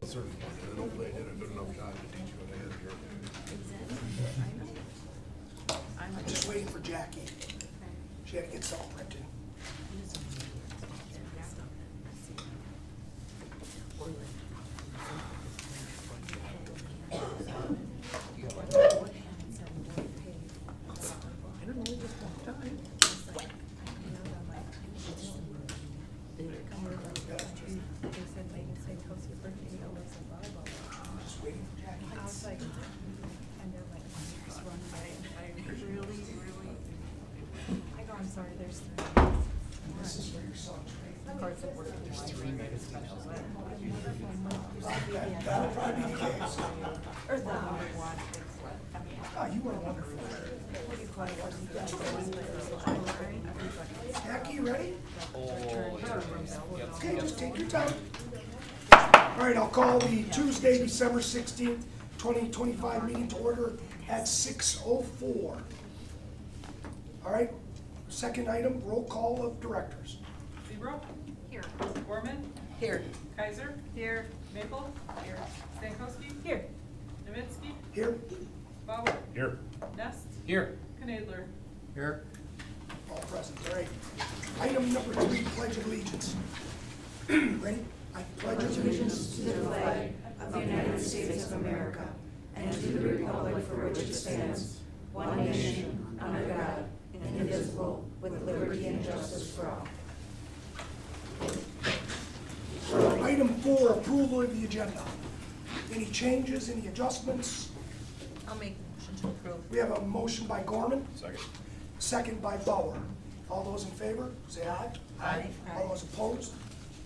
certified. I don't play, did a good enough job to teach you what I had here. I'm just waiting for Jackie. She had to get something printed. I don't know, just one time. Just waiting for Jackie. I was like, and they're like, just run away. I really, I go, I'm sorry, there's three. This is for your son. Of course, it worked. There's 3 magazines. That'll probably be the case. Or the one. Oh, you were wonderful. Jackie, you ready? Okay, just take your time. All right, I'll call the Tuesday, December 16th, 2025 meeting to order at 6:04. All right, second item, roll call of directors. Zebro? Here. Gorman? Here. Kaiser? Here. Maple? Here. Stankowski? Here. Nemitsky? Here, Bauer? Here. Nest? Here. Knadler? Here. all present, all right. Item number 3, pledge of allegiance. Ready? I pledge allegiance To the flag of the United States of America and to the republic for which it stands, one nation, under God, indivisible, with liberty and justice for all. Item 4, approval of the agenda. Any changes, any adjustments? I'll make the motion to approve. We have a motion by Gorman, Second. second by Bauer. All those in favor, say aye. Aye. All those opposed,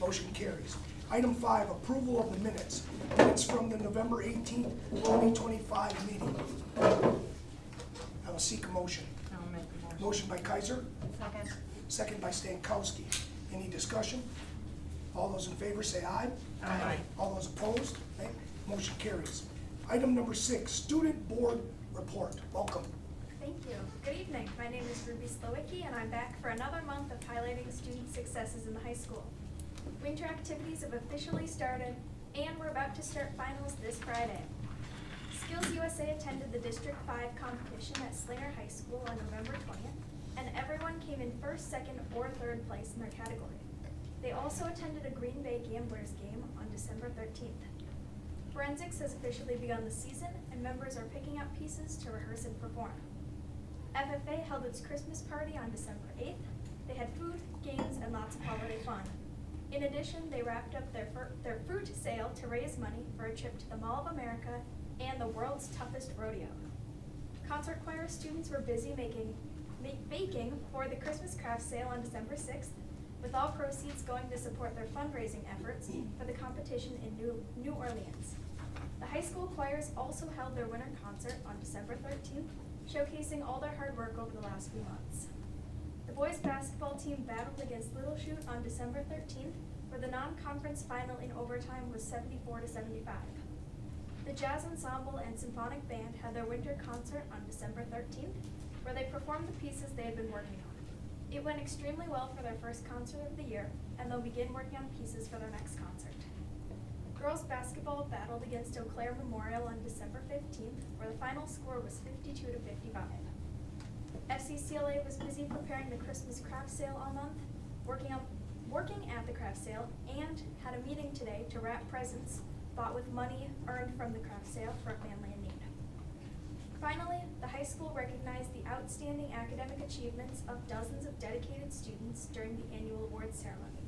motion carries. Item 5, approval of the minutes. Minutes from the November 18th, 2025 meeting. I will seek a motion. I'll make the motion. Motion by Kaiser, Second. second by Stankowski. Any discussion? All those in favor say aye. Aye. All those opposed, okay, motion carries. Item number 6, student board report. Welcome. Thank you. Good evening. My name is Ruby Slowicki, and I'm back for another month of highlighting student successes in the high school. Winter activities have officially started, and we're about to start finals this Friday. Skills USA attended the District 5 competition at Slinger High School on November 20th, and everyone came in first, second, or third place in their category. They also attended a Green Bay Gamblers game on December 13th. Forensics has officially begun the season, and members are picking up pieces to rehearse and perform. FFA held its Christmas party on December 8th. They had food, games, and lots of holiday fun. In addition, they wrapped up their fruit sale to raise money for a trip to the Mall of America and the world's toughest rodeo. Concert choir students were busy baking for the Christmas craft sale on December 6th, with all proceeds going to support their fundraising efforts for the competition in New Orleans. The high school choirs also held their winter concert on December 13th, showcasing all their hard work over the last few months. The boys basketball team battled against Little Chute on December 13th, where the non-conference final in overtime was 74-75. The jazz ensemble and symphonic band had their winter concert on December 13th, where they performed the pieces they had been working on. It went extremely well for their first concert of the year, and they'll begin working on pieces for their next concert. Girls basketball battled against Eau Claire Memorial on December 15th, where the final score was 52-55. FCCLA was busy preparing the Christmas craft sale all month, working at the craft sale, and had a meeting today to wrap presents bought with money earned from the craft sale for a family in need. Finally, the high school recognized the outstanding academic achievements of dozens of dedicated students during the annual awards ceremony.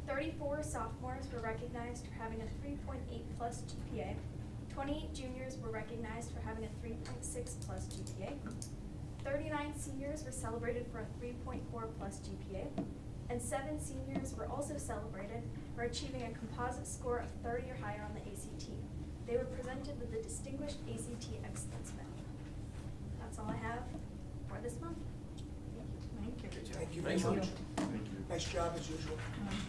34 sophomores were recognized for having a 3.8 plus GPA, 28 juniors were recognized for having a 3.6 plus GPA, 39 seniors were celebrated for a 3.4 plus GPA, and 7 seniors were also celebrated for achieving a composite score of 30 or higher on the ACT. They were presented with the Distinguished ACT Excellence Medal. That's all I have for this month. Thank you. Thank you very much. Nice job as usual.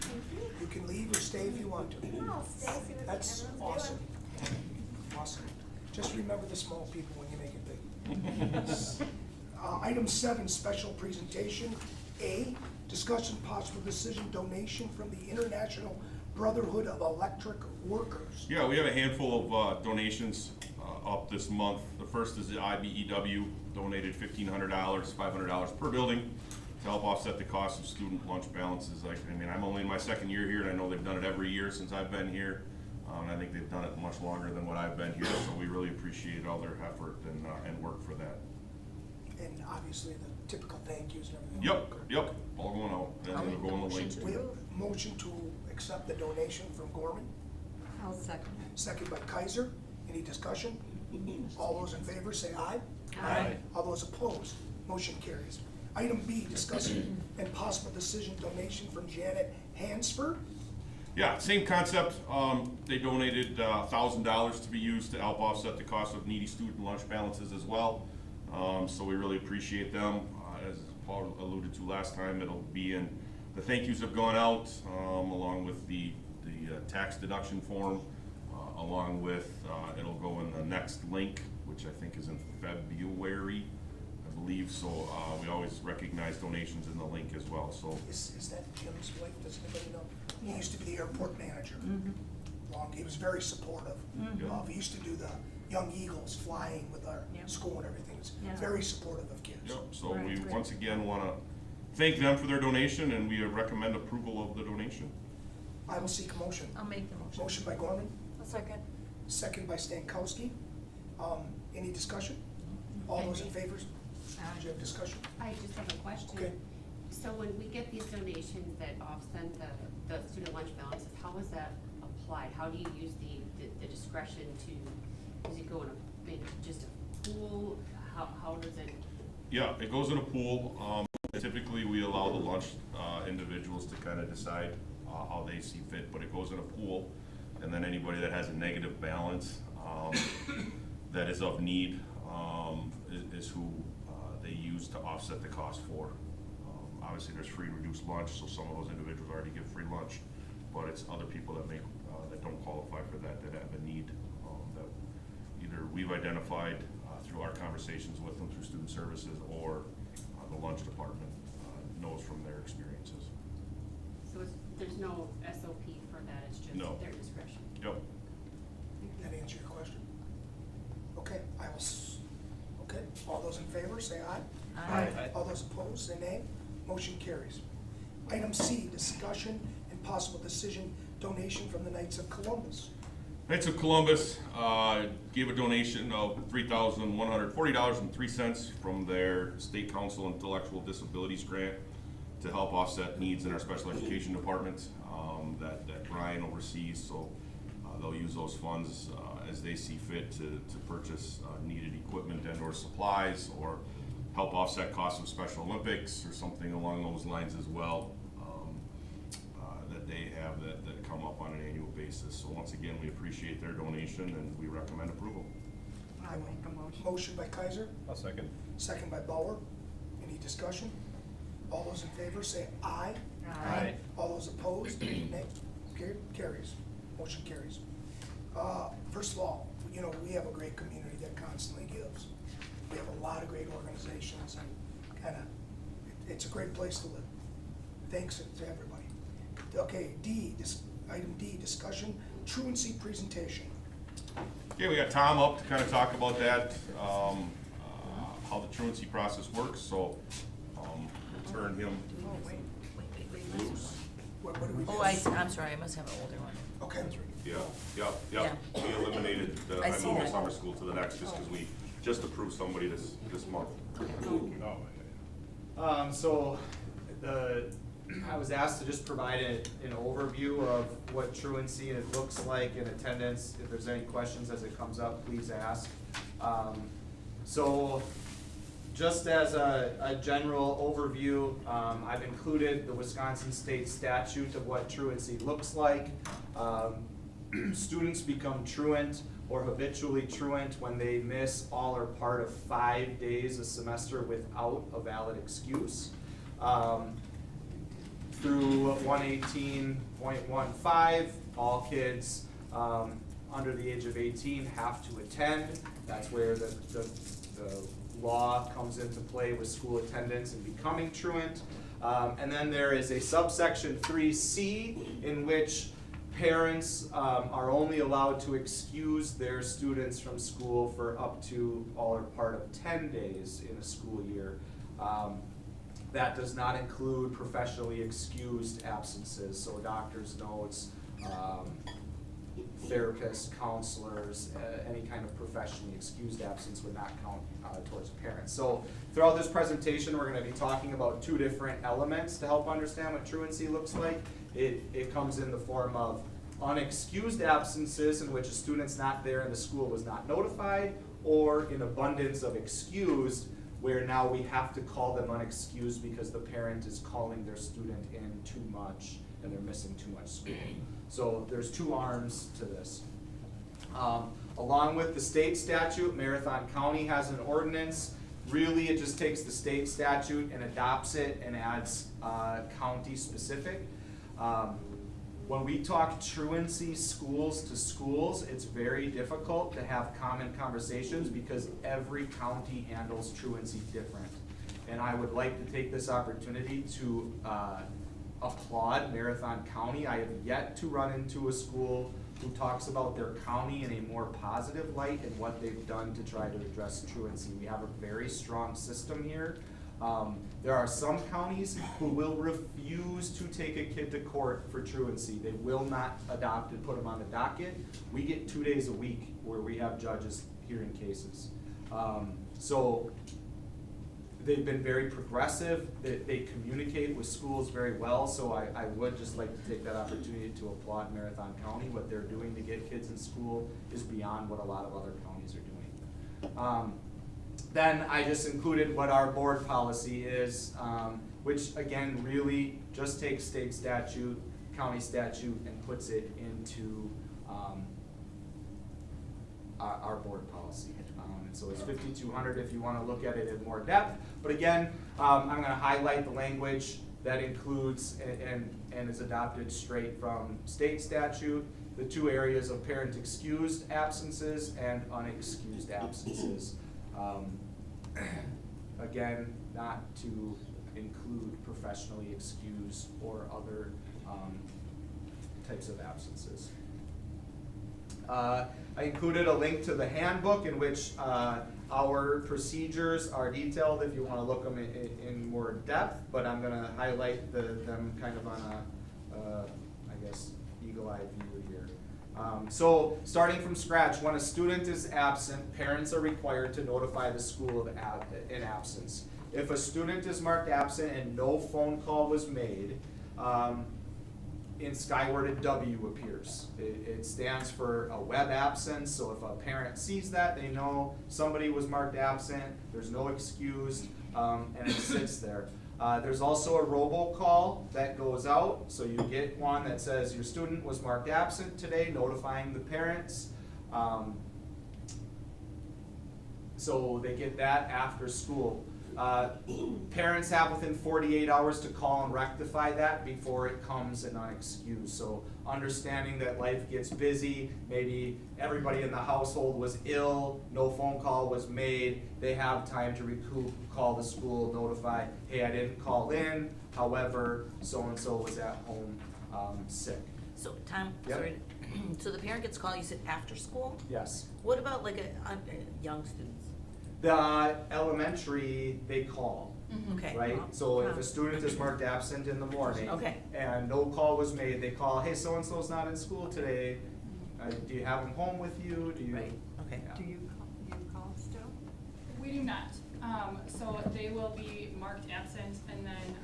Thank you. You can leave or stay if you want to. I'll stay, see what That's everyone's awesome. doing. Awesome. Just remember the small people when you make it big. Item 7, special presentation. A, discussion possible decision donation from the International Brotherhood of Electric Workers. Yeah, we have a handful of donations up this month. The first is the IBEW donated $1,500, $500 per building to help offset the cost of student lunch balances. I mean, I'm only in my second year here, and I know they've done it every year since I've been here. And I think they've done it much longer than what I've been here, so we really appreciate all their effort and work for that. And obviously the typical thank yous and everything. Yep, all going out, and I'll then make we're the going the motion link. to- We have a motion to accept the donation from Gorman, I'll second. second by Kaiser. Any discussion? All those in favor say aye. Aye. All those opposed, motion carries. Item B, discussion and possible decision donation from Janet Hansford. Yeah, same concept. They donated $1,000 to be used to help offset the cost of needy student lunch balances as well. So we really appreciate them. As Paul alluded to last time, it'll be in, the thank yous have gone out, along with the tax deduction form, along with, it'll go in the next link, which I think is in February, I believe. So we always recognize donations in the link as well, so. Is that Jim's wife? Does anybody know? He used to be the airport manager. Mm-hmm. He was very supportive. He used to do the Young Eagles flying with our Yep. school and everything. He's Yeah. very supportive of kids. Yep, so Right, we great. once again want to thank them for their donation, and we recommend approval of the donation. I will seek a motion. I'll make the motion. Motion by Gorman, I'll second. second by Stankowski. Any discussion? All those in favor? Do you have discussion? I just have a question. Okay. So when we get these donations that offset the student lunch balances, how is that applied? How do you use the discretion to, does it go in just a pool? How does it? Yeah, it goes in a pool. Typically, we allow the lunch individuals to kind of decide how they see fit, but it goes in a pool. And then anybody that has a negative balance that is of need is who they use to offset the cost for. Obviously, there's free and reduced lunch, so some of those individuals already get free lunch, but it's other people that that don't qualify for that have a need that either we've identified through our conversations with them through student services, or the lunch department knows from their experiences. So there's no SOP for that, it's just No. their discretion? Yep. That answer your question? Okay, okay, all those in favor, say aye. Aye. All those opposed, say nay. Motion carries. Item C, discussion and possible decision, donation from the Knights of Columbus. Knights of Columbus gave a donation of $3,140.03 from their State Council Intellectual Disabilities Grant to help offset needs in our special education department that Brian oversees. So they'll use those funds as they see fit to purchase needed equipment and or supplies, or help offset costs of Special Olympics or something along those lines as well, that they have that come up on an annual basis. So once again, we appreciate their donation and we recommend approval. I'll make a motion. Motion by Kaiser, I'll second. second by Bauer. Any discussion? All those in favor say aye. Aye. All those opposed, nay. Carries. Motion carries. First of all, we have a great community that constantly gives. We have a lot of great organizations, and it's a great place to live. Thanks to everybody. Okay, item D, discussion, truancy presentation. Okay, we got Tom up to kind of talk about that, how the truancy process works, so we'll turn him Oh, wait. loose. What do we do? Oh, I'm sorry, I must have an older one. Okay. Yeah. We eliminated the, I I see moved that. summer school to the next, just because we just approved somebody this month. So I was asked to just provide an overview of what truancy and it looks like in attendance. If there's any questions as it comes up, please ask. So just as a general overview, I've included the Wisconsin State statute of what truancy looks like. Students become truant or habitually truant when they miss all or part of 5 days a semester without a valid excuse. Through 118.15, all kids under the age of 18 have to attend. That's where the law comes into play with school attendance and becoming truant. And then there is a subsection 3C in which Parents are only allowed to excuse their students from school for up to all or part of 10 days in a school year. That does not include professionally excused absences, so doctor's notes, therapists, counselors, any kind of professionally excused absence would not count towards parents. So throughout this presentation, we're going to be talking about two different elements to help understand what truancy looks like. It comes in the form of unexcused absences in which a student's not there and the school was not notified, or in abundance of excused, where now we have to call them unexcused because the parent is calling their student in too much and they're missing too much school. So there's two arms to this. Along with the state statute, Marathon County has an ordinance. Really, it just takes the state statute and adopts it and adds county specific. When we talk truancy schools to schools, it's very difficult to have common conversations because every county handles truancy different. And I would like to take this opportunity to applaud Marathon County. I have yet to run into a school who talks about their county in a more positive light and what they've done to try to address truancy. We have a very strong system here. There are some counties who will refuse to take a kid to court for truancy. They will not adopt and put them on the docket. We get 2 days a week where we have judges hearing cases. So they've been very progressive. They communicate with schools very well. So I would just like to take that opportunity to applaud Marathon County. What they're doing to get kids in school is beyond what a lot of other counties are doing. Then I just included what our board policy is, which again really just takes state statute, county statute, and puts it into our board policy. And so it's 5200 if you want to look at it in more depth. But again, I'm going to highlight the language that includes and is adopted straight from state statute, the two areas of parent excused absences and unexcused absences. Again, not to include professionally excused or other types of absences. I included a link to the handbook in which our procedures are detailed if you want to look them in more depth, but I'm going to highlight them kind of on a, I guess, eagle-eye view here. So starting from scratch, when a student is absent, parents are required to notify the school of in absence. If a student is marked absent and no phone call was made, in Skyward a W appears. It stands for a web absence, so if a parent sees that, they know somebody was marked absent, there's no excuse, and it sits there. There's also a robocall that goes out, so you get one that says your student was marked absent today, notifying the parents. So they get that after school. Parents have within 48 hours to call and rectify that before it comes in unexcused. So understanding that life gets busy, maybe everybody in the household was ill, no phone call was made, they have time to recoup, call the school, notify, hey, I didn't call in, however, so-and-so was at home sick. So, Tom, Yep. sorry, so the parent gets called, you said after school? Yes. What about like young students? The elementary, they call, Okay. right? So if a student is marked absent in the morning Okay. and no call was made, they call, hey, so-and-so's not in school today. Do you have them home with you? Do you? Right, okay. Yeah. Do you call still? We do not. So they will be marked absent, and then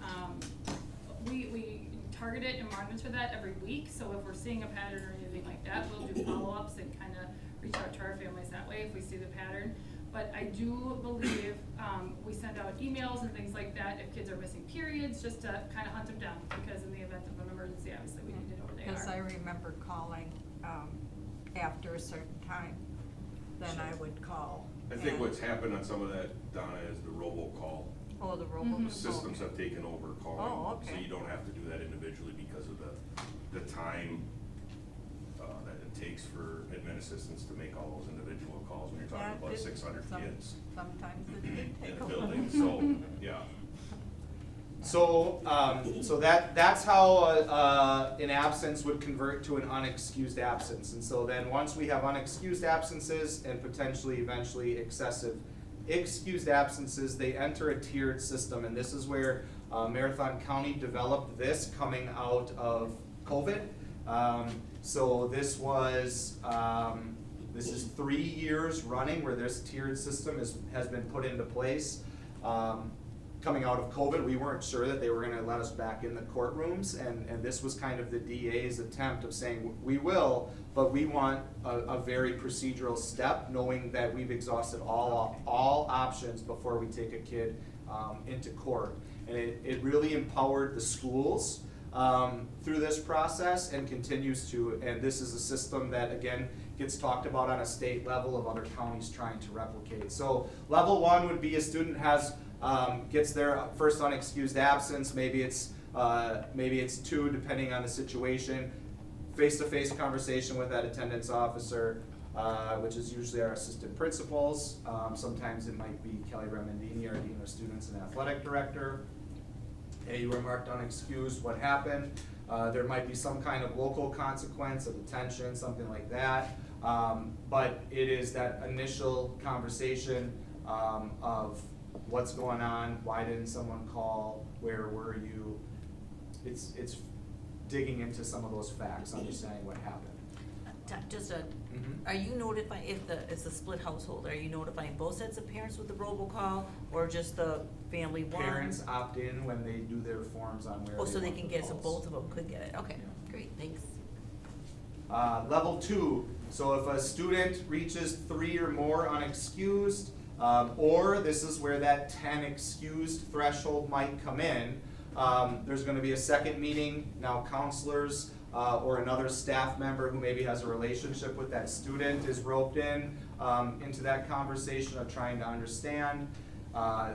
we target it and monitor that every week. So if we're seeing a pattern or anything like that, we'll do follow-ups and kind of reach out to our families that way if we see the pattern. But I do believe we send out emails and things like that if kids are missing periods, just to kind of hunt them down, because in the event of an emergency, obviously we need to know where they are. Because I remember calling after a certain time, then I would call. I think and- what's happened on some of that, Donna, is the robocall. Oh, the robocall. Systems have taken over calling. Oh, okay. So you don't have to do that individually because of the time that it takes for admin assistants to make all those individual calls when you're talking Yeah, about it- 600 kids Sometimes it did in take a a building, while. so, yeah. So that's how an absence would convert to an unexcused absence. And so then once we have unexcused absences and potentially eventually excessive excused absences, they enter a tiered system. And this is where Marathon County developed this coming out of COVID. So this was, this is 3 years running where this tiered system has been put into place. Coming out of COVID, we weren't sure that they were gonna let us back in the courtrooms, and this was kind of the DA's attempt of saying, we will, but we want a very procedural step, knowing that we've exhausted all options before we take a kid into court. And it really empowered the schools through this process and continues to, and this is a system that, again, gets talked about on a state level of other counties trying to replicate. So level 1 would be a student has gets their first unexcused absence, maybe it's 2 depending on the situation, face-to-face conversation with that attendance officer, which is usually our assistant principals. Sometimes it might be Kelly Remendini, our dean of students and athletic director. Hey, you were marked unexcused, what happened? There might be some kind of local consequence, a detention, something like that. But it is that initial conversation of what's going on, why didn't someone call, where were you? It's digging into some of those facts, understanding what happened. Are you notifying, if it's a split household, are you notifying both sets of parents with the robocall, or just the family one? Parents opt in when they do their forms on where. Oh, so they want can the get it, so calls. both of them could get it, okay, great, thanks. Level 2, so if a student reaches 3 or more unexcused, or this is where that 10 excused threshold might come in, there's gonna be a second meeting. Now counselors or another staff member who maybe has a relationship with that student is roped in into that conversation of trying to understand.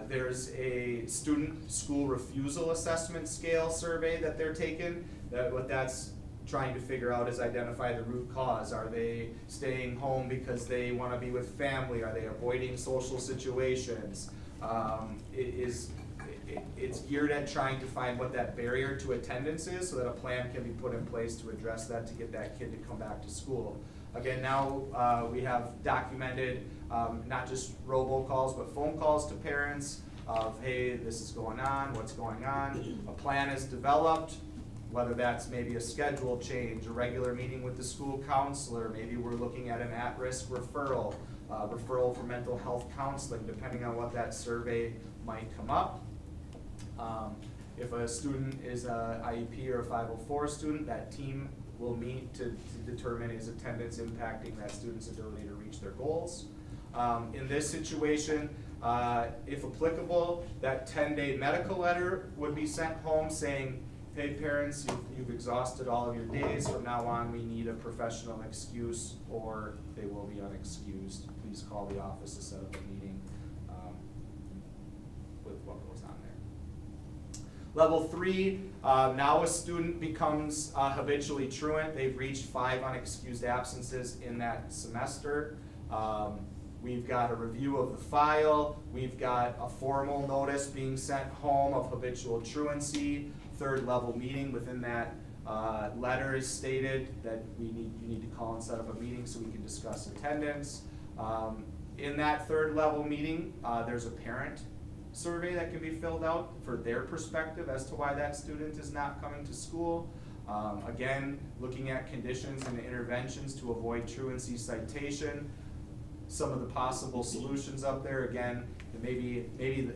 There's a student school refusal assessment scale survey that they're taking. What that's trying to figure out is identify the root cause. Are they staying home because they want to be with family? Are they avoiding social situations? It's geared at trying to find what that barrier to attendance is so that a plan can be put in place to address that, to get that kid to come back to school. Again, now we have documented not just robocalls but phone calls to parents of, hey, this is going on, what's going on. A plan is developed, whether that's maybe a schedule change, a regular meeting with the school counselor, maybe we're looking at an at-risk referral, referral for mental health counseling, depending on what that survey might come up. If a student is a IEP or a 504 student, that team will meet to determine is attendance impacting that student's ability to reach their goals. In this situation, if applicable, that 10-day medical letter would be sent home saying, hey parents, you've exhausted all of your days. From now on, we need a professional excuse or they will be unexcused. Please call the office to set up a meeting with what goes on there. Level 3, now a student becomes habitually truant. They've reached 5 unexcused absences in that semester. We've got a review of the file. We've got a formal notice being sent home of habitual truancy. 3rd level meeting. Within that letter is stated that you need to call and set up a meeting so we can discuss attendance. In that 3rd level meeting, there's a parent survey that can be filled out for their perspective as to why that student is not coming to school. Again, looking at conditions and interventions to avoid truancy citation. Some of the possible solutions up there, again, maybe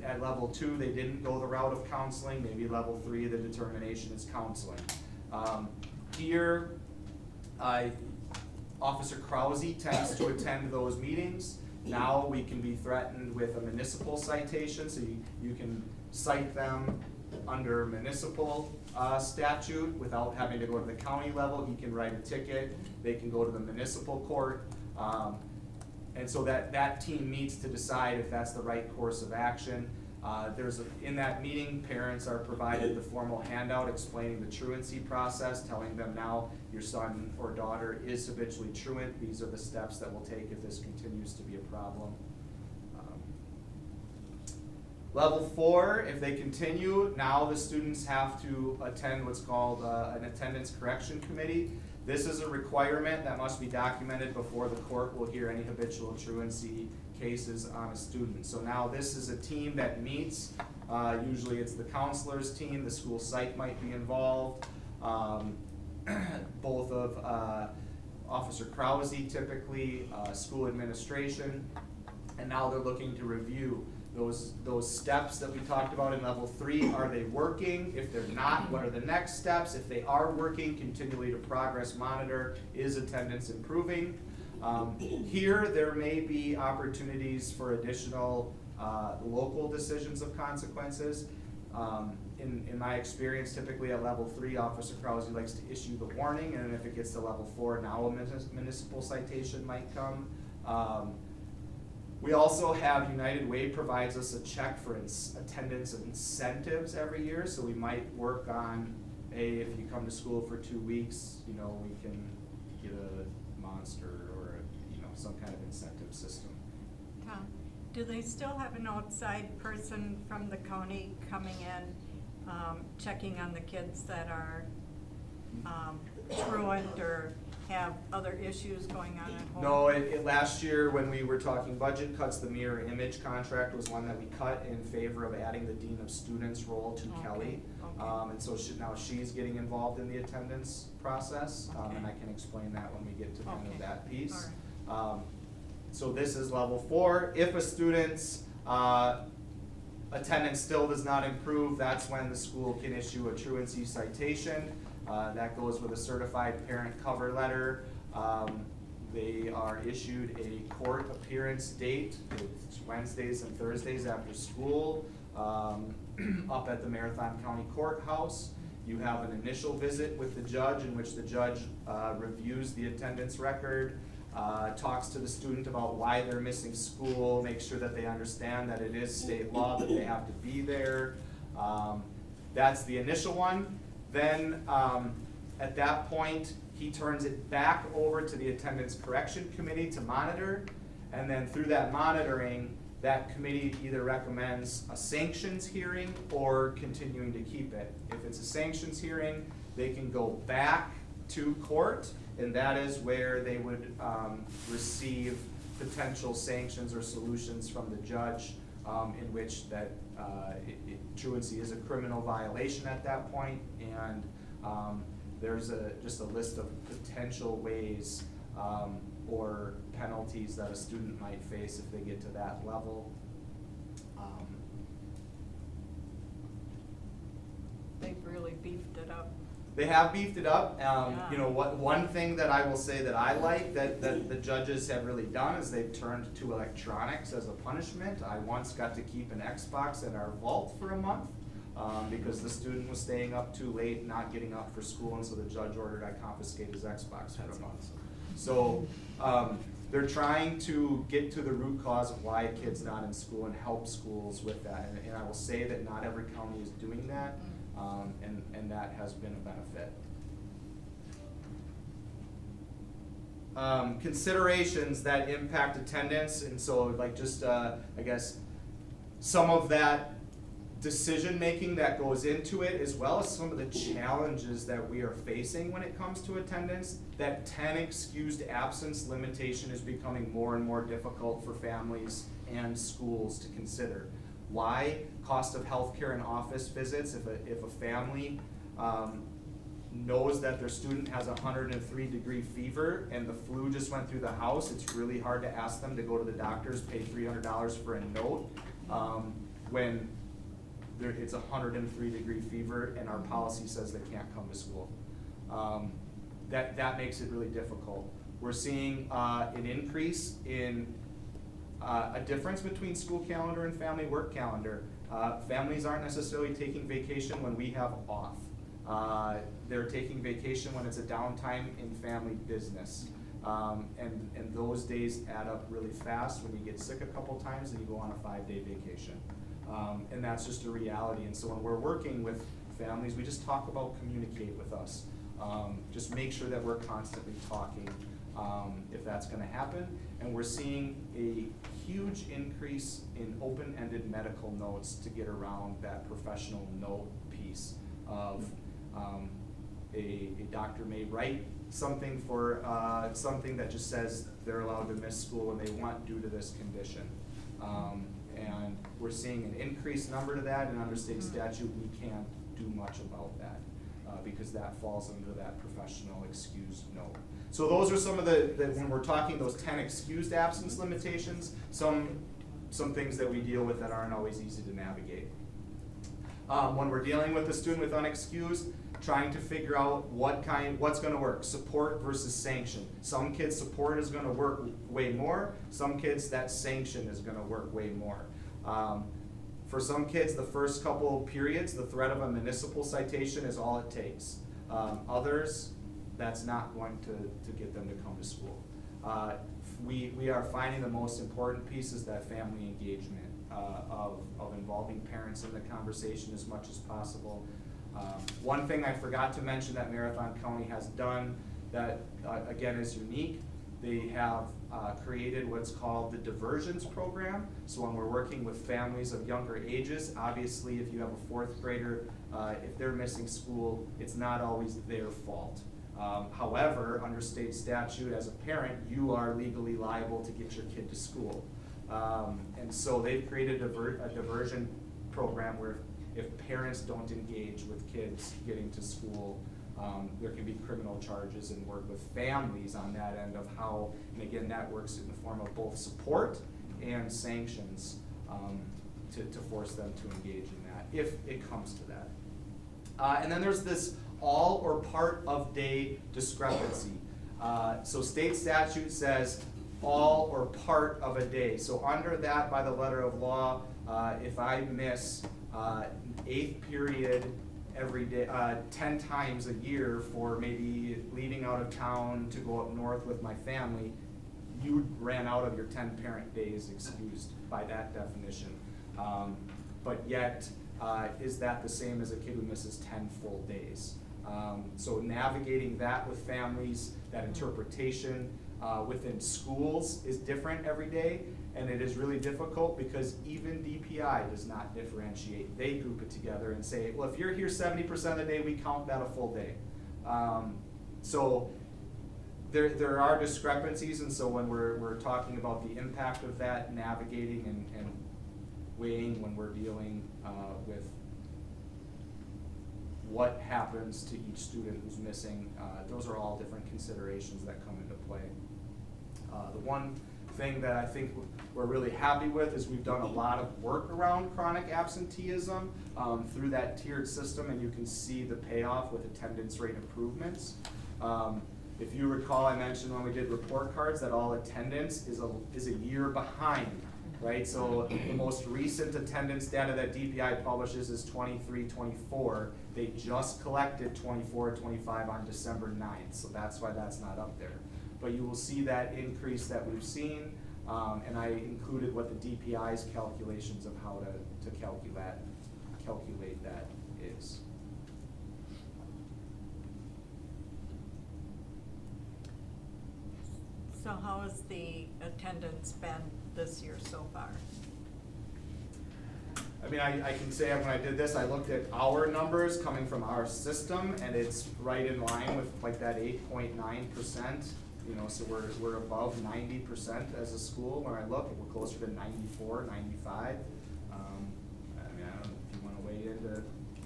at level 2 they didn't go the route of counseling, maybe level 3 the determination is counseling. Here, Officer Krause tends to attend those meetings. Now we can be threatened with a municipal citation, so you can cite them under municipal statute without having to go to the county level. He can write a ticket, they can go to the municipal court. And so that team meets to decide if that's the right course of action. In that meeting, parents are provided the formal handout explaining the truancy process, telling them now your son or daughter is habitually truant. These are the steps that we'll take if this continues to be a problem. Level 4, if they continue, now the students have to attend what's called an attendance correction committee. This is a requirement that must be documented before the court will hear any habitual truancy cases on a student. So now this is a team that meets. Usually it's the counselor's team, the school psych might be involved. Both of Officer Krause typically, school administration, and now they're looking to review those steps that we talked about in level 3. Are they working? If they're not, what are the next steps? If they are working, continually to progress monitor, is attendance improving? Here, there may be opportunities for additional local decisions of consequences. In my experience, typically at level 3, Officer Krause likes to issue the warning, and if it gets to level 4, now a municipal citation might come. We also have United Way provides us a check for attendance incentives every year, so we might work on, if you come to school for 2 weeks, we can get a monster or some kind of incentive system. Tom, do they still have an outside person from the county coming in, checking on the kids that are truant or have other issues going on at home? No, last year when we were talking budget cuts, the mirror image contract was one that we cut in favor of adding the Dean of Students role to Kelly. Okay. And so now she's getting involved in the attendance process, and I can explain that when we get to kind of that piece. All So this is level 4. If a student's attendance still does not improve, that's when the school can issue a truancy citation. That goes with a certified parent cover letter. They are issued a court appearance date. It's Wednesdays and Thursdays after school up at the Marathon County Courthouse. You have an initial visit with the judge in which the judge reviews the attendance record, talks to the student about why they're missing school, makes sure that they understand that it is state law that they have to be there. That's the initial one. Then at that point, he turns it back over to the attendance correction committee to monitor, and then through that monitoring, that committee either recommends a sanctions hearing or continuing to keep it. If it's a sanctions hearing, they can go back to court, and that is where they would receive potential sanctions or solutions from the judge, in which that truancy is a criminal violation at that point, and there's just a list of potential ways or penalties that a student might face if they get to that level. They've really beefed it up. They have beefed it up. Yeah. One thing that I will say that I like that the judges have really done is they've turned to electronics as a punishment. I once got to keep an Xbox in our vault for a month because the student was staying up too late, not getting up for school, and so the judge ordered I confiscate his Xbox for a month. So they're trying to get to the root cause of why a kid's not in school and help schools with that. And I will say that not every county is doing that. And that has been a benefit. Considerations that impact attendance, and so like just I guess some of that decision making that goes into it, as well as some of the challenges that we are facing when it comes to attendance. That 10 excused absence limitation is becoming more and more difficult for families and schools to consider. Why? Cost of healthcare and office visits. If a family knows that their student has a 103-degree fever and the flu just went through the house, it's really hard to ask them to go to the doctors, pay $300 for a note, when it's a 103-degree fever and our policy says they can't come to school. That makes it really difficult. We're seeing an increase in a difference between school calendar and family work calendar. Families aren't necessarily taking vacation when we have off. They're taking vacation when it's a downtime in family business. And those days add up really fast. When you get sick a couple times, then you go on a 5-day vacation. And that's just a reality. And so when we're working with families, we just talk about communicate with us. Just make sure that we're constantly talking. if that's gonna happen. And we're seeing a huge increase in open-ended medical notes to get around that professional note piece of, a doctor may write something for, something that just says they're allowed to miss school and they want due to this condition. And we're seeing an increased number to that, and under state statute, we can't do much about that, because that falls under that professional excused note. So those are some of the when we're talking those 10 excused absence limitations, some things that we deal with that aren't always easy to navigate. When we're dealing with a student with unexcused, trying to figure out what's gonna work, support versus sanction. Some kids support is gonna work way more, some kids that sanction is gonna work way more. For some kids, the first couple periods, the threat of a municipal citation is all it takes. Others, that's not going to get them to come to school. We are finding the most important piece is that family engagement, of involving parents in the conversation as much as possible. One thing I forgot to mention that Marathon County has done that, again, is unique. They have created what's called the diversions program. So when we're working with families of younger ages, obviously if you have a fourth grader, if they're missing school, it's not always their fault. However, under state statute, as a parent, you are legally liable to get your kid to school. And so they've created a diversion program where if parents don't engage with kids getting to school, there can be criminal charges, and work with families on that end of how, and again, that works in the form of both support and sanctions to force them to engage in that, if it comes to that. And then there's this all or part of day discrepancy. So state statute says all or part of a day. So under that, by the letter of law, if I miss 8th period every day, 10 times a year for maybe leaving out of town to go up north with my family, you ran out of your 10 parent days excused by that definition. But yet, is that the same as a kid who misses 10 full days? So navigating that with families, that interpretation within schools is different every day, and it is really difficult because even DPI does not differentiate. They group it together and say, well, if you're here 70% of the day, we count that a full day. So there are discrepancies, and so when we're talking about the impact of that, navigating and weighing when we're dealing with what happens to each student who's missing, those are all different considerations that come into play. The one thing that I think we're really happy with is we've done a lot of work around chronic absenteeism through that tiered system, and you can see the payoff with attendance rate improvements. If you recall, I mentioned when we did report cards that all attendance is a year behind, right? So the most recent attendance data that DPI publishes is 23-24. They just collected 24-25 on December 9th, so that's why that's not up there. But you will see that increase that we've seen, and I included what the DPI's calculations of how to calculate that is. So how has the attendance been this year so far? I mean, I can say when I did this, I looked at our numbers coming from our system, and it's right in line with like that 8.9%. You know, so we're above 90% as a school. When I look, we're closer to 94, 95. I mean, I don't know if you want to weigh into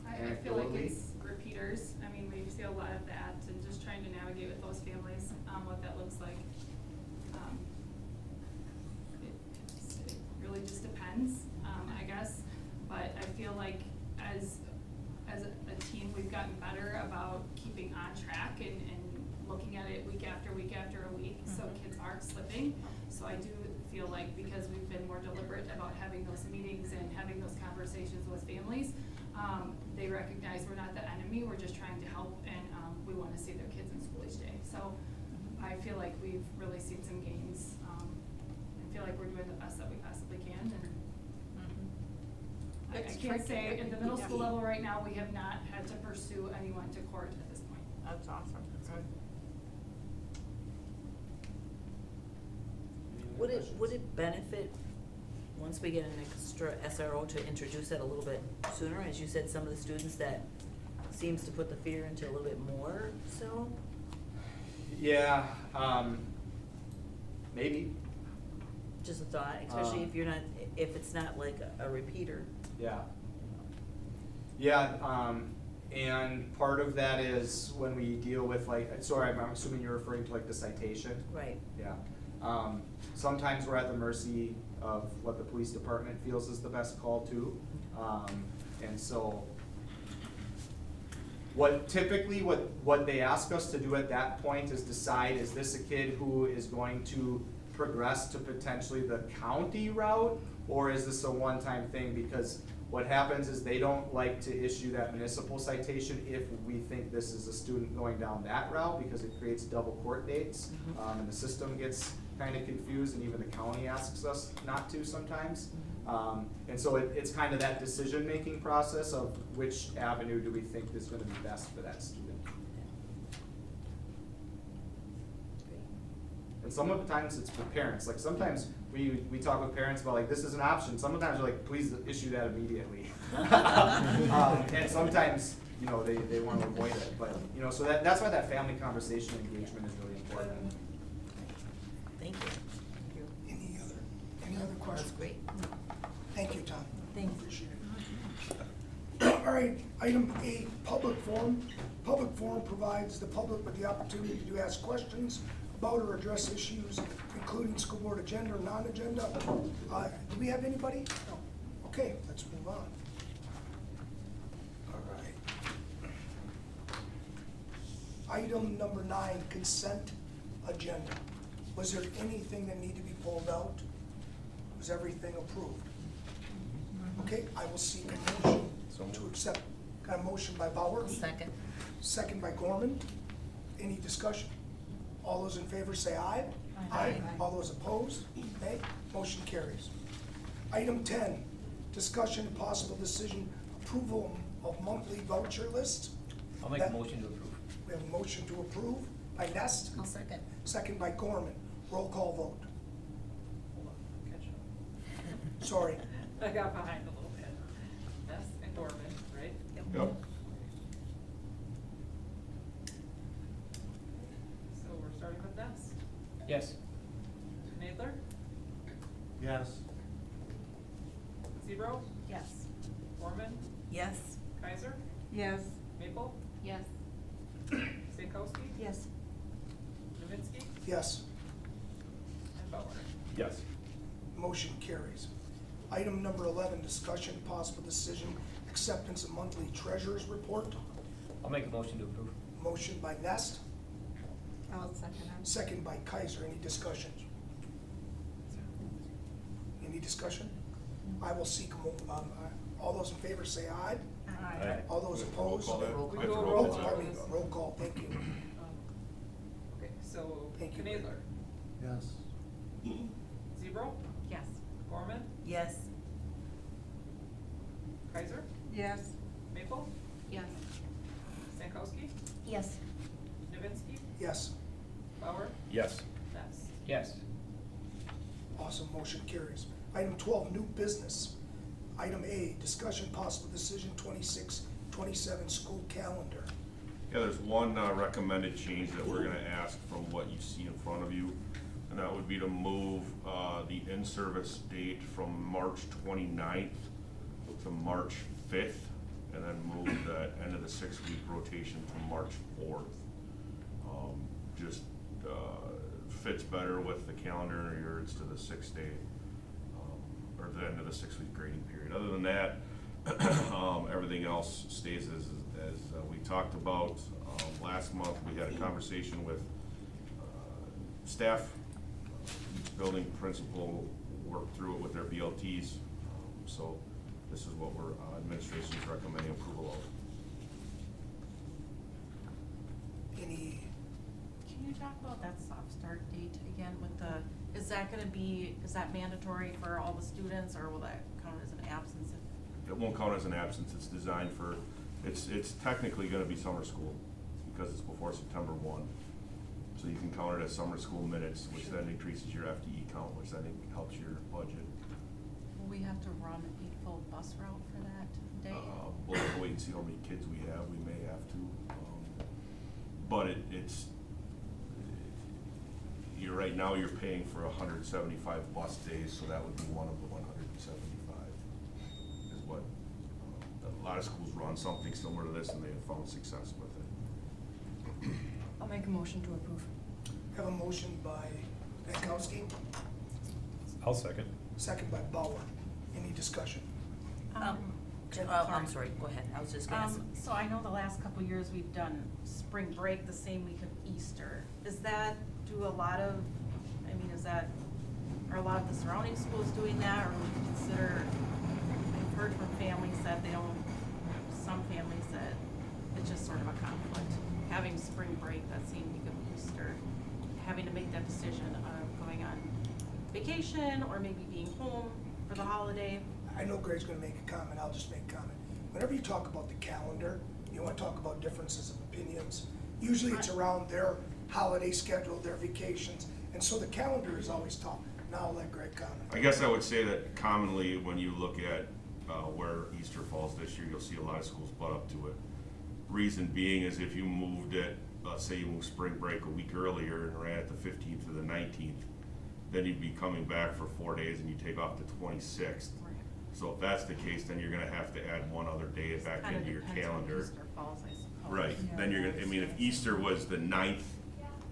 I feel like it's repeaters. I mean, we see a lot of that, and just trying to navigate with those families, what that looks like. It really just depends, I guess. But I feel like as a team, we've gotten better about keeping on track and looking at it week after week after a week, so kids aren't slipping. So I do feel like because we've been more deliberate about having those meetings and having those conversations with families, they recognize we're not the enemy, we're just trying to help, and we want to see their kids in school each day. So I feel like we've really seen some gains. I feel like we're doing the best that we possibly can, and I can't say at the middle school level right now, we have not had to pursue anyone to court at this point. That's awesome. Good. Would it benefit, once we get an extra SRO, to introduce that a little bit sooner? As you said, some of the students that seems to put the fear into a little bit more, so? Yeah, maybe, Just a thought, especially if you're not, if it's not like a repeater. yeah. Yeah, and part of that is when we deal with like, sorry, I'm assuming you're referring to like the citation? Right. Yeah. Sometimes we're at the mercy of what the police department feels is the best call too. And so what they ask us to do at that point is decide, is this a kid who is going to progress to potentially the county route, or is this a one-time thing? Because what happens is they don't like to issue that municipal citation if we think this is a student going down that route, because it creates double court dates. And the system gets kind of confused, and even the county asks us not to sometimes. And so it's kind of that decision-making process of which avenue do we think is gonna be best for that student. And some of the times it's for parents, like sometimes we talk with parents about like, this is an option, sometimes they're like, please issue that immediately. And sometimes, you know, they wanna avoid it, but, you know, so that's why that family conversation engagement is really important. Thank you. Any other questions? That's great. Thank you, Tom. Thanks. Appreciate it. All right, item 8, public forum. Public forum provides the public with the opportunity to ask questions about or address issues, including school board agenda or non-agenda. Do we have anybody? No. Okay, let's move on. All right. Item number 9, consent agenda. Was there anything that needed to be pulled out? Was everything approved? Okay, I will seek a motion to accept. Got a motion by Bauer? Second. Second by Gorman. Any discussion? All those in favor say aye. Aye. All those opposed? Nay. Motion carries. Item 10, discussion and possible decision, approval of monthly voucher list. I'll make a motion to approve. We have a motion to approve by Nest. I'll second. Second by Gorman. Roll call vote. Hold on, catch up. Sorry. I got behind a little bit. Ness and Gorman, right? Yep. So we're starting with Ness. Yes. Nadler, Yes. Zebro, Yes. Gorman, Yes. Kaiser, Yes. Maple, Yes. Stankowski, Yes. Nowinski, Yes. and Bauer. Yes. Motion carries. Item number 11, discussion, possible decision, acceptance of monthly treasurer's report. I'll make a motion to approve. Motion by Nest, I'll second it. second by Kaiser. Any discussion? Any discussion? I will seek, all those in favor say aye. Aye. All those opposed? Roll call that. Roll We call. go Oh, roll pardon me, call. roll call, thank you. Okay, so Thank you. Nadler, Yes. Zebro, Yes. Gorman, Yes. Kaiser, Yes. Maple, Yes. Stankowski, Yes. Nowinski, Yes, Bauer, Yes. Ness. Yes. awesome, motion carries. Item 12, new business. Item A, discussion, possible decision, 26-27 school calendar. Yeah, there's one recommended change that we're gonna ask from what you see in front of you, and that would be to move the in-service date from March 29th to March 5th, and then move the end of the 6-week rotation to March 4th. Just fits better with the calendar in regards to the 6-day, or the end of the 6-week grading period. Other than that, everything else stays as we talked about. Last month, we had a conversation with staff, each building principal worked through it with their BLTs. So this is what we're, administration is recommending approval of. Any, Can you talk about that soft start date again with the, is that mandatory for all the students, or will that count as an absence if? It won't count as an absence, it's designed for, it's technically gonna be summer school, because it's before September 1. So you can count it as summer school minutes, which then increases your FTE count, which then helps your budget. Will we have to run a full bus route for that day? We'll have to wait and see how many kids we have, we may have to. But you're right now, you're paying for 175 bus days, so that would be one of the 175, is what, a lot of schools run something similar to this and they have found success with it. I'll make a motion to approve. Have a motion by Jankowski, I'll second. second by Bauer. Any discussion? I'm sorry, go ahead, I was just gonna ask. So I know the last couple years we've done spring break the same week of Easter. Is that, are a lot of the surrounding schools doing that, or would you consider, I've heard from families that they don't, some families that it's just sort of a conflict, having spring break that same week of Easter, having to make that decision of going on vacation or maybe being home for the holiday. I know Greg's gonna make a comment, I'll just make a comment. Whenever you talk about the calendar, you wanna talk about differences of opinions. Usually it's around their holiday schedule, their vacations, and so the calendar is always tough. Now I'll let Greg comment. I guess I would say that commonly, when you look at where Easter falls this year, you'll see a lot of schools butt up to it. Reason being is if you moved it, let's say you moved spring break a week earlier and ran it the 15th to the 19th, then you'd be coming back for 4 days and you take off the 26th. Right. So if that's the case, then you're gonna have to add one other day back Kinda into your depends when calendar. Easter falls, I suppose. Right, then you're gonna, I mean, if Easter was the 9th,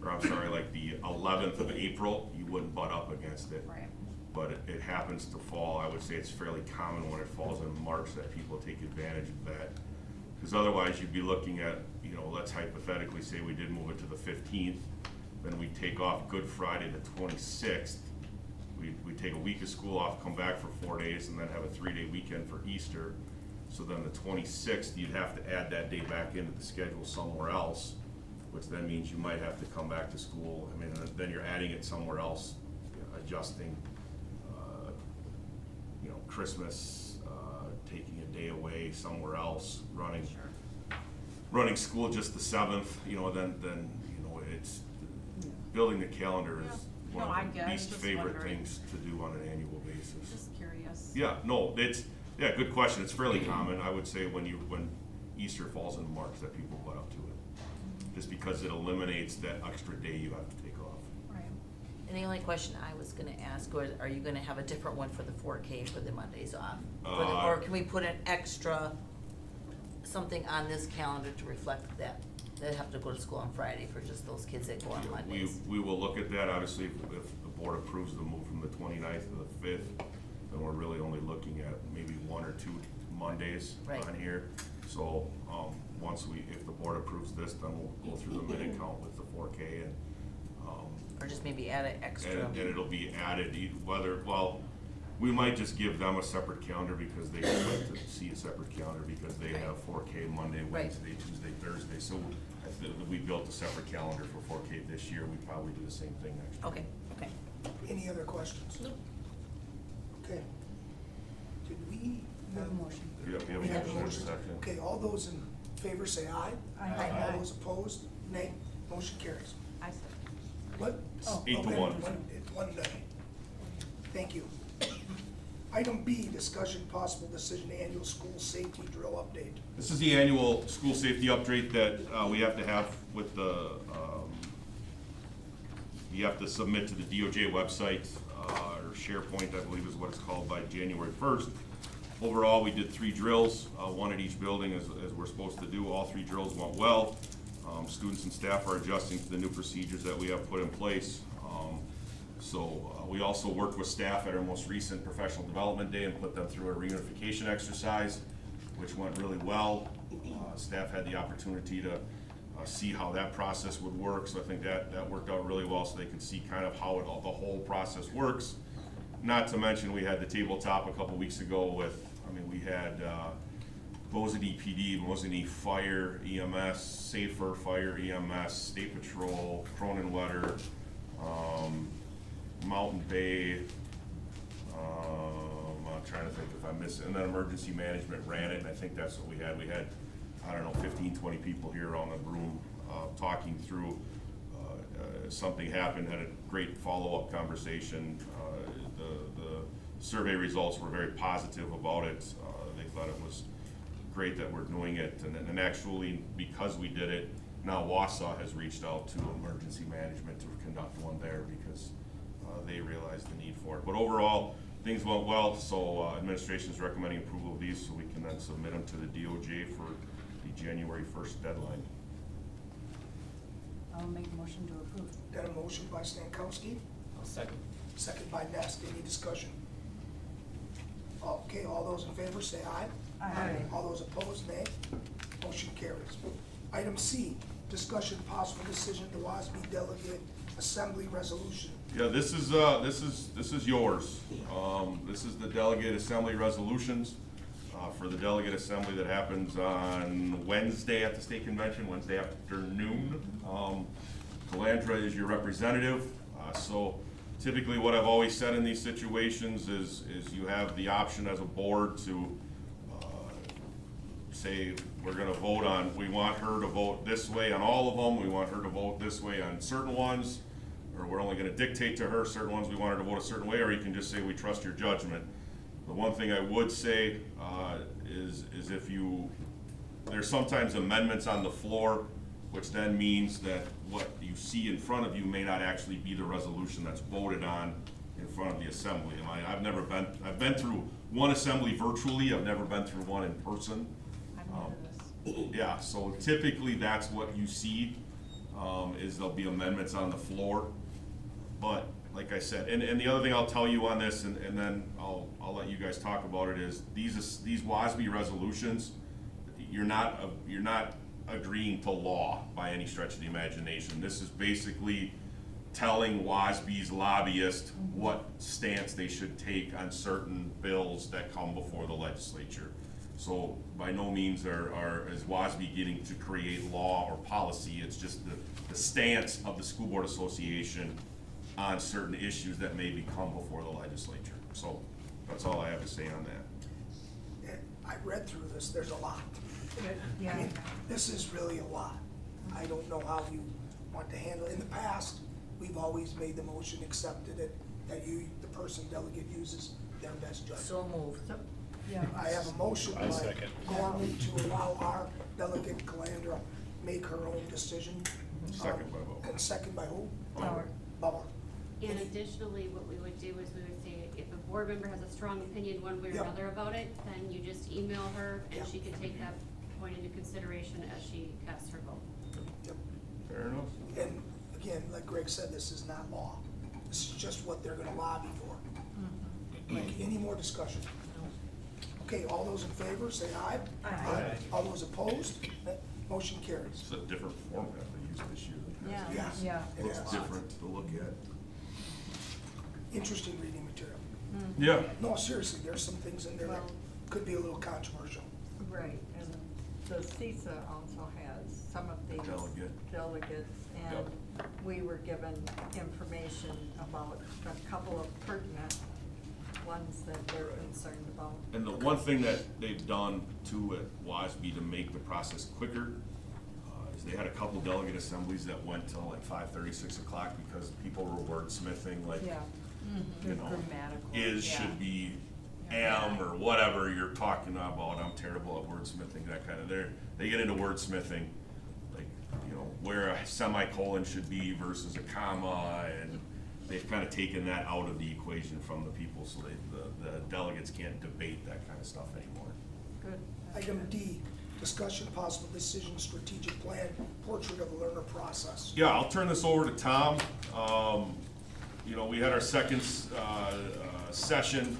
or I'm sorry, like the 11th of April, you wouldn't butt up against it. Right. But it happens to fall, I would say it's fairly common when it falls in March that people take advantage of that. Because otherwise you'd be looking at, let's hypothetically say we did move it to the 15th, then we take off Good Friday the 26th. We take a week of school off, come back for 4 days, and then have a 3-day weekend for Easter. So then the 26th, you'd have to add that day back into the schedule somewhere else, which then means you might have to come back to school. I mean, then you're adding it somewhere else, adjusting, Christmas, taking a day away somewhere else, running school just the 7th, then it's, building the calendar is No, I one of get the it. least Just favorite wondering. things to do on an annual basis. Just curious. Yeah, no, good question. It's fairly common. I would say when Easter falls in March that people butt up to it. Just because it eliminates that extra day you have to take off. Right. And the only question I was gonna ask was, are you gonna have a different one for the 4K for the Mondays off? Or can we put an extra, something on this calendar to reflect that? They have to go to school on Friday for just those kids that go on Mondays. We will look at that. Obviously, if the board approves the move from the 29th to the 5th, then we're really only looking at maybe 1 or 2 Mondays Right. on here. So, if the board approves this, then we'll go through the minute count with the 4K and, Or just maybe add an extra. and it'll be added, we might just give them a separate calendar because they would like to see a separate calendar because they have 4K Monday, Right. Wednesday, Tuesday, Thursday. So we built a separate calendar for 4K this year. We probably do the same thing next year. Okay. Any other questions? No. Okay. Did we have a motion? Yeah, we have a We have a motion and a motion. second. Okay, all those in favor say aye. Aye. All those opposed, nay. Motion carries. I said. What? Oh, 8-1. It's 1 nay. Thank you. Item B, discussion possible decision annual school safety drill update. This is the annual school safety update that we have to have with you have to submit to the DOJ website, or SharePoint, I believe is what it's called, by January 1st. Overall, we did 3 drills, 1 at each building as we're supposed to do. All 3 drills went well. Students and staff are adjusting to the new procedures that we have put in place. We also worked with staff at our most recent professional development day and put them through a reunification exercise, which went really well. Staff had the opportunity to see how that process would work, so I think that worked out really well, so they could see kind of how the whole process works. Not to mention, we had the tabletop a couple weeks ago we had Mosinee PD, Mosinee Fire, EMS, Safer Fire, EMS, State Patrol, Cronin Wetter, Mountain Bay, I'm trying to think if I missed it, and then emergency management ran it, and I think that's what we had. We had, 15, 20 people here on the room talking through something happened, had a great follow-up conversation. The survey results were very positive about it. They thought it was great that we're doing it, and actually, because we did it, now Wausau has reached out to emergency management to conduct one there because they realized the need for it. But overall, things went well, so administration is recommending approval of these so we can then submit them to the DOJ for the January 1st deadline. I'll make a motion to approve. Got a motion by Stankowski, I'll second. second by Nest. Any discussion? Okay, all those in favor say aye. Aye. All those opposed, nay. Motion carries. Item C, discussion possible decision to WASB Delegate Assembly Resolution. Yeah, this is yours. This is the delegate assembly resolutions for the delegate assembly that happens on Wednesday at the state convention, Wednesday afternoon. Calandra is your representative. So typically what I've always said in these situations is you have the option as a board to say, we're gonna vote on, we want her to vote this way on all of them, we want her to vote this way on certain ones, or we're only gonna dictate to her certain ones we want her to vote a certain way, or you can just say, we trust your judgment. The one thing I would say is if there's sometimes amendments on the floor, which then means that what you see in front of you may not actually be the resolution that's voted on in front of the assembly. And I've been through one assembly virtually, I've never been through one in person. Yeah, so typically that's what you see, is there'll be amendments on the floor. But like I said, and the other thing I'll tell you on this, and then I'll let you guys talk about it, is these WASB resolutions, you're not agreeing to law by any stretch of the imagination. This is basically telling WASB's lobbyists what stance they should take on certain bills that come before the legislature. So by no means is WASB getting to create law or policy, it's just the stance of the School Board Association on certain issues that may come before the legislature. So that's all I have to say on that. I read through this, there's a lot. Yeah. I mean, this is really a lot. I don't know how you want to handle it. In the past, we've always made the motion, accepted it, that the person delegate uses their best judgment. So moved. Yeah. I have a motion by second. Gorman to allow our delegate Calandra make her own decision. Second by vote. And second by who? Bauer. Bauer. And additionally, what we would do is we would say, if a board member has a strong opinion one way or Yep. another about it, then you just email her and Yep. she can take that point into consideration as she casts her vote. Yep. Fair enough. And again, like Greg said, this is not law. This is just what they're gonna lobby for. Like, any more discussion? Okay, all those in favor, say aye. Aye. All those opposed, motion carries. It's a different format they used this year. Yeah. Yeah. Yeah. It Looks is. different to look at. Interesting reading material. Yeah. No, seriously, there's some things in there that Well- could be a little controversial. Right, and the CISA also has some of these Delegate. delegates, and we were given information about a couple of pertinent ones that they're concerned about. And the one thing that they've done too at WASB to make the process quicker is they had a couple delegate assemblies that went till like 5:30, 6 o'clock because people were wordsmithing like, Yeah. you know, Grammatical, is yeah. should be am or whatever you're talking about. I'm terrible at wordsmithing, that kind of, they get into wordsmithing, like, you know, where a semicolon should be versus a comma, and they've kind of taken that out of the equation from the people, so the delegates can't debate that kind of stuff anymore. Good. Item D, discussion possible decision, strategic plan, portrait of a learner process. Yeah, I'll turn this over to Tom. You know, we had our second session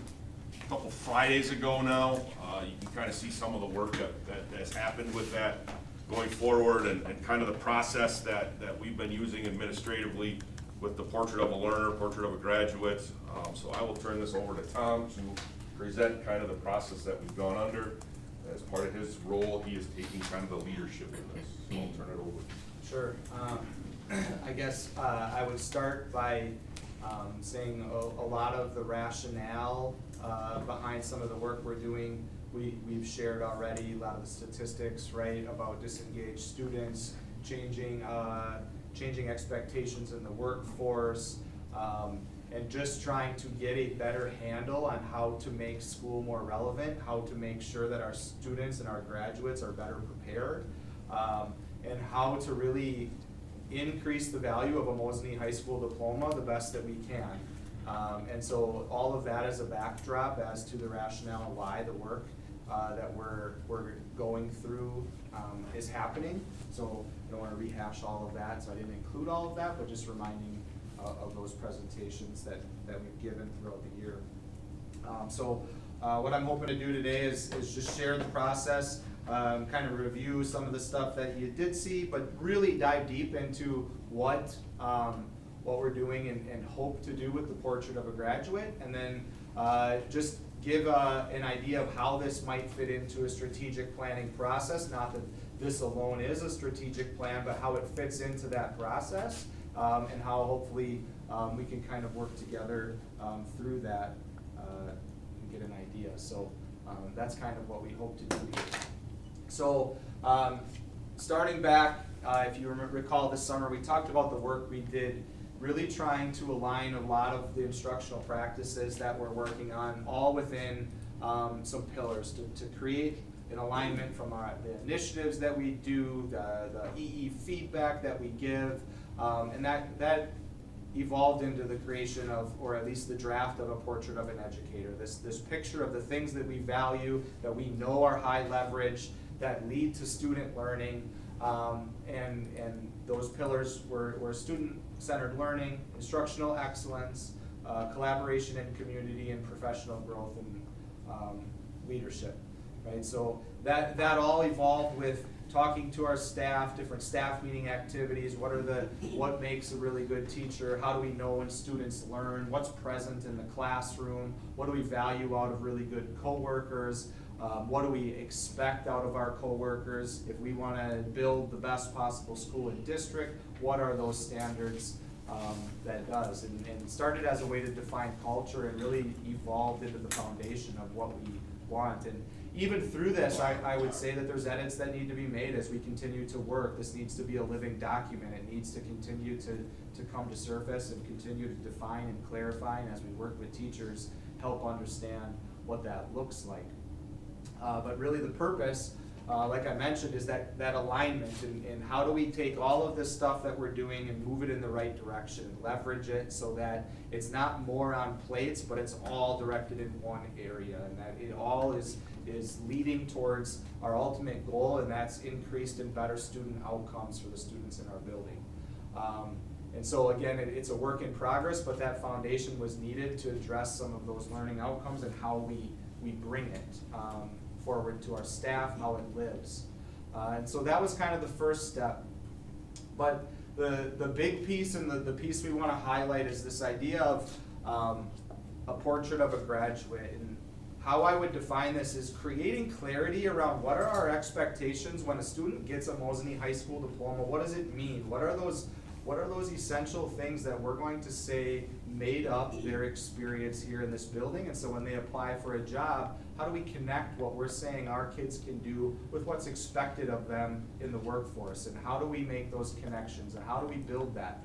a couple Fridays ago now. You can kind of see some of the work that has happened with that going forward, and kind of the process that we've been using administratively with the portrait of a learner, portrait of a graduate. So I will turn this over to Tom to present kind of the process that we've gone under. As part of his role, he is taking kind of the leadership in this. So I'll turn it over. Sure. I guess I would start by saying a lot of the rationale behind some of the work we're doing, we've shared already, a lot of the statistics, right, about disengaged students, changing changing expectations in the workforce, and just trying to get a better handle on how to make school more relevant, how to make sure that our students and our graduates are better prepared, and how to really increase the value of a Mosinee High School diploma the best that we can. And so all of that is a backdrop as to the rationale why the work that we're going through is happening. So I don't want to rehash all of that, so I didn't include all of that, but just reminding of those presentations that we've given throughout the year. So what I'm hoping to do today is just share the process, kind of review some of the stuff that you did see, but really dive deep into what we're doing and hope to do with the Portrait of a Graduate, and then just give an idea of how this might fit into a strategic planning process. Not that this alone is a strategic plan, but how it fits into that process, and how hopefully we can kind of work together through that and get an idea. So that's kind of what we hope to do here. So starting back, if you recall this summer, we talked about the work we did really trying to align a lot of the instructional practices that we're working on, all within some pillars to create an alignment from the initiatives that we do, the EE feedback that we give, and that evolved into the creation of, or at least the draft of, a Portrait of an Educator. This picture of the things that we value, that we know are high leverage, that lead to student learning, and those pillars were student-centered learning, instructional excellence, collaboration in community, and professional growth and leadership, right? So that all evolved with talking to our staff, different staff meeting activities, what makes a really good teacher, how do we know when students learn, what's present in the classroom, what do we value out of really good coworkers, what do we expect out of our coworkers? If we want to build the best possible school and district, what are those standards that does? And started as a way to define culture and really evolved into the foundation of what we want. And even through this, I would say that there's edits that need to be made as we continue to work. This needs to be a living document. It needs to continue to come to surface and continue to define and clarify, and as we work with teachers, help understand what that looks like. But really the purpose, like I mentioned, is that alignment, and how do we take all of this stuff that we're doing and move it in the right direction, and leverage it so that it's not more on plates, but it's all directed in one area, and that it all is leading towards our ultimate goal, and that's increased and better student outcomes for the students in our building. And so again, it's a work in progress, but that foundation was needed to address some of those learning outcomes and how we bring it forward to our staff, how it lives. And so that was kind of the first step. But the big piece, and the piece we want to highlight, is this idea of a portrait of a graduate. And how I would define this is creating clarity around what are our expectations when a student gets a Mosinee High School diploma. What does it mean? What are those essential things that we're going to say made up their experience here in this building? And so when they apply for a job, how do we connect what we're saying our kids can do with what's expected of them in the workforce? And how do we make those connections? And how do we build that?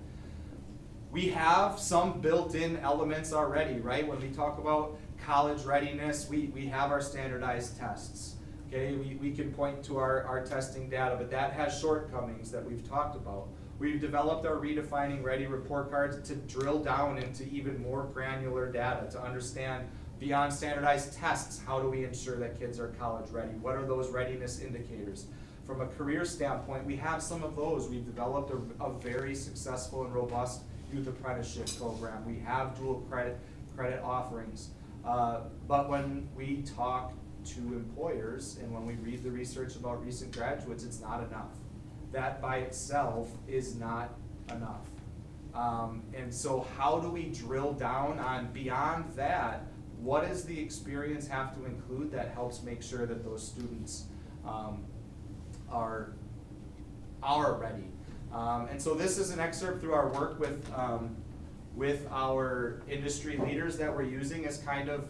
We have some built-in elements already, right? When we talk about college readiness, we have our standardized tests. Okay, we can point to our testing data, but that has shortcomings that we've talked about. We've developed our Redefining Ready report cards to drill down into even more granular data to understand beyond standardized tests, how do we ensure that kids are college ready? What are those readiness indicators? From a career standpoint, we have some of those. We've developed a very successful and robust youth apprenticeship program. We have dual credit offerings. But when we talk to employers and when we read the research about recent graduates, it's not enough. That by itself is not enough. And so how do we drill down on beyond that? What does the experience have to include that helps make sure that those students are ready? And so this is an excerpt through our work with our industry leaders that we're using as kind of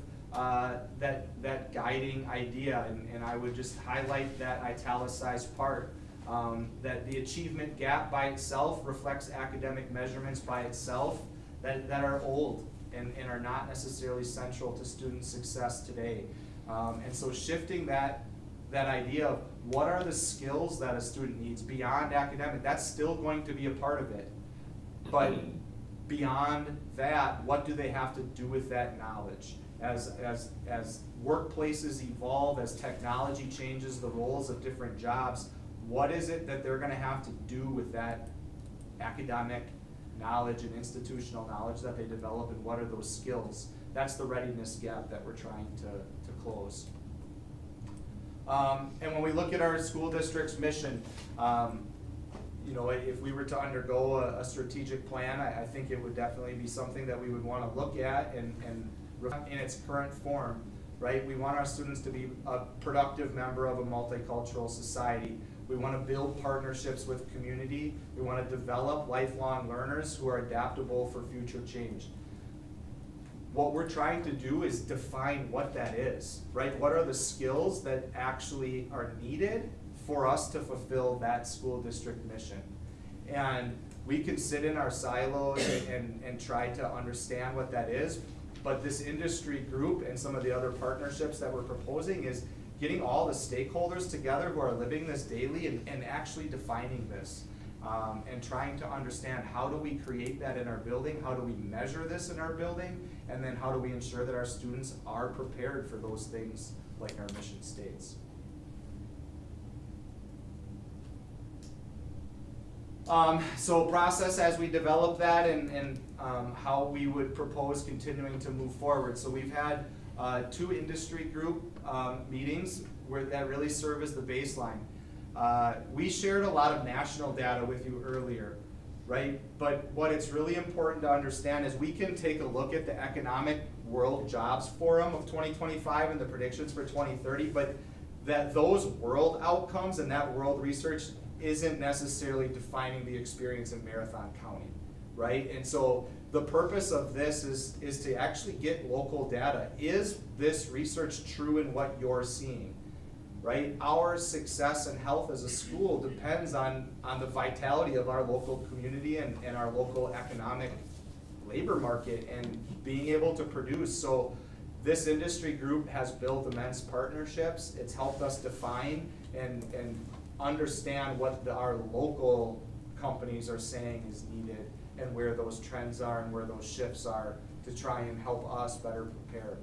that guiding idea. And I would just highlight that italicized part. That the achievement gap by itself reflects academic measurements by itself that are old and are not necessarily central to student success today. And so shifting that idea of what are the skills that a student needs beyond academic, that's still going to be a part of it. But beyond that, what do they have to do with that knowledge? As workplaces evolve, as technology changes the roles of different jobs, what is it that they're gonna have to do with that academic knowledge and institutional knowledge that they develop, and what are those skills? That's the readiness gap that we're trying to close. And when we look at our school district's mission, you know, if we were to undergo a strategic plan, I think it would definitely be something that we would want to look at and in its current form, right? We want our students to be a productive member of a multicultural society. We want to build partnerships with community. We want to develop lifelong learners who are adaptable for future change. What we're trying to do is define what that is, right? What are the skills that actually are needed for us to fulfill that school district mission? And we can sit in our silos and try to understand what that is, but this industry group and some of the other partnerships that we're proposing is getting all the stakeholders together who are living this daily and actually defining this. And trying to understand, how do we create that in our building, how do we measure this in our building, and then how do we ensure that our students are prepared for those things like our mission states. So process as we develop that and how we would propose continuing to move forward. So we've had 2 industry group meetings that really serve as the baseline. We shared a lot of national data with you earlier, right? But what it's really important to understand is we can take a look at the Economic World Jobs Forum of 2025 and the predictions for 2030, but that those world outcomes and that world research isn't necessarily defining the experience in Marathon County, right? And so the purpose of this is to actually get local data. Is this research true in what you're seeing? Right? Our success and health as a school depends on the vitality of our local community and our local economic labor market and being able to produce. So this industry group has built immense partnerships. It's helped us define and understand what our local companies are saying is needed and where those trends are and where those shifts are to try and help us better prepare.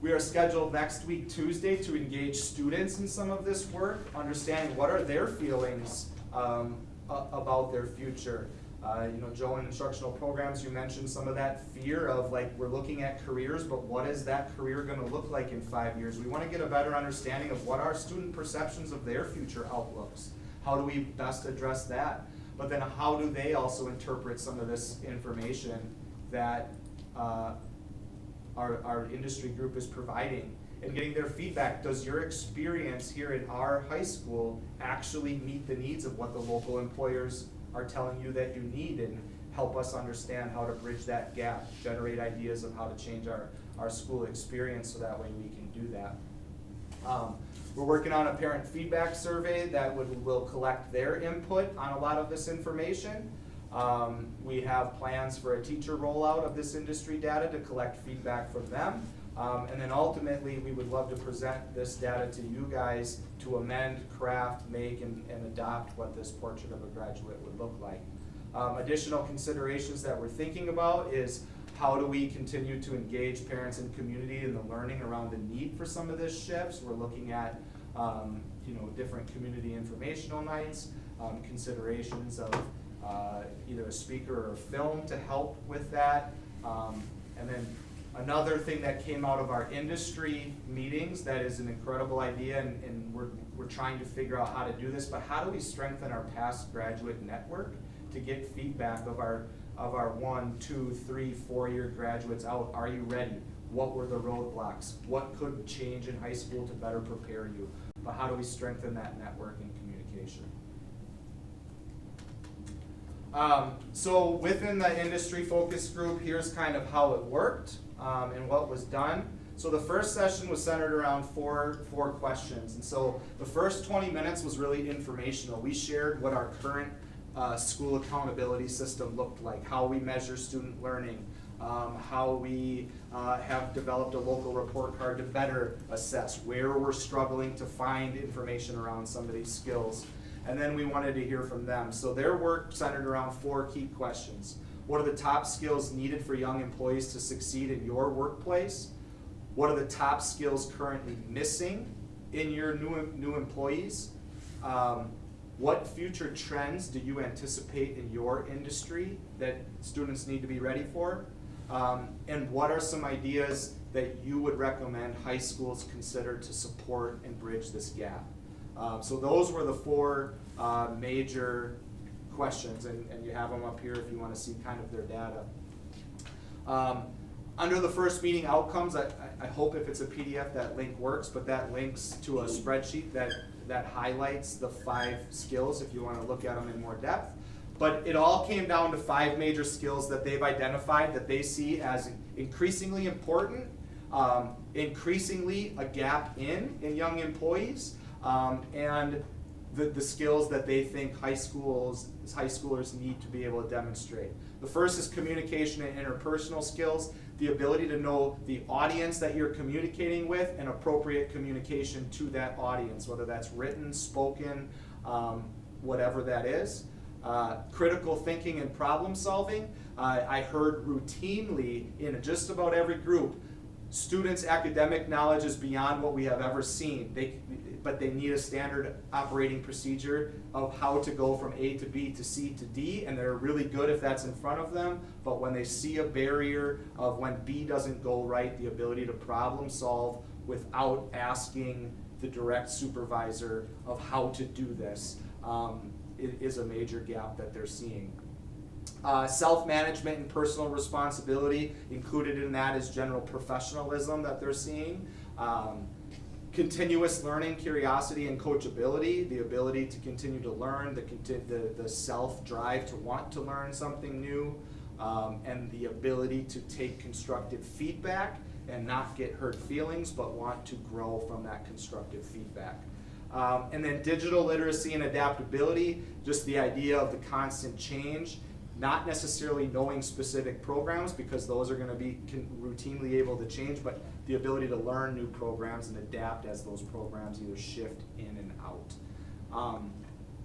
We are scheduled next week, Tuesday, to engage students in some of this work, understanding what are their feelings about their future. You know, Joe, in instructional programs, you mentioned some of that fear of, like, we're looking at careers, but what is that career gonna look like in 5 years? We wanna get a better understanding of what are student perceptions of their future outlooks. How do we best address that? But then how do they also interpret some of this information that our industry group is providing, and getting their feedback? Does your experience here in our high school actually meet the needs of what the local employers are telling you that you need, and help us understand how to bridge that gap, generate ideas of how to change our school experience so that way we can do that. We're working on a parent feedback survey that will collect their input on a lot of this information. We have plans for a teacher rollout of this industry data to collect feedback from them. And then ultimately, we would love to present this data to you guys to amend, craft, make, and adopt what this portrait of a graduate would look like. Additional considerations that we're thinking about is, how do we continue to engage parents and community in the learning around the need for some of this shifts? We're looking at you know, different community informational nights, considerations of either a speaker or a film to help with that. And then another thing that came out of our industry meetings that is an incredible idea, and we're trying to figure out how to do this, but how do we strengthen our past graduate network to get feedback of our 1, 2, 3, 4-year graduates out? Are you ready? What were the roadblocks? What could change in high school to better prepare you? But how do we strengthen that network and communication? So within the industry focus group, here's kind of how it worked and what was done. So the first session was centered around four questions. And so the first 20 minutes was really informational. We shared what our current school accountability system looked like, how we measure student learning, how we have developed a local report card to better assess where we're struggling to find information around some of these skills. And then we wanted to hear from them. So their work centered around 4 key questions. What are the top skills needed for young employees to succeed in your workplace? What are the top skills currently missing in your new employees? What future trends do you anticipate in your industry that students need to be ready for? And what are some ideas that you would recommend high schools consider to support and bridge this gap? So those were the 4 major questions, and you have them up here if you want to see kind of their data. Under the first meeting outcomes, I hope if it's a PDF that link works, but that links to a spreadsheet that highlights the 5 skills if you want to look at them in more depth. But it all came down to 5 major skills that they've identified that they see as increasingly important, increasingly a gap in young employees, and the skills that they think high schoolers need to be able to demonstrate. The first is communication and interpersonal skills, the ability to know the audience that you're communicating with and appropriate communication to that audience, whether that's written, spoken, whatever that is. Critical thinking and problem solving. I heard routinely in just about every group, students' academic knowledge is beyond what we have ever seen. But they need a standard operating procedure of how to go from A to B to C to D, and they're really good if that's in front of them. But when they see a barrier of when B doesn't go right, the ability to problem solve without asking the direct supervisor of how to do this is a major gap that they're seeing. Self-management and personal responsibility, included in that is general professionalism that they're seeing. Continuous learning, curiosity, and coachability, the ability to continue to learn, the self-drive to want to learn something new, and the ability to take constructive feedback and not get hurt feelings, but want to grow from that constructive feedback. And then digital literacy and adaptability, just the idea of the constant change, not necessarily knowing specific programs because those are going to be routinely able to change, but the ability to learn new programs and adapt as those programs either shift in and out.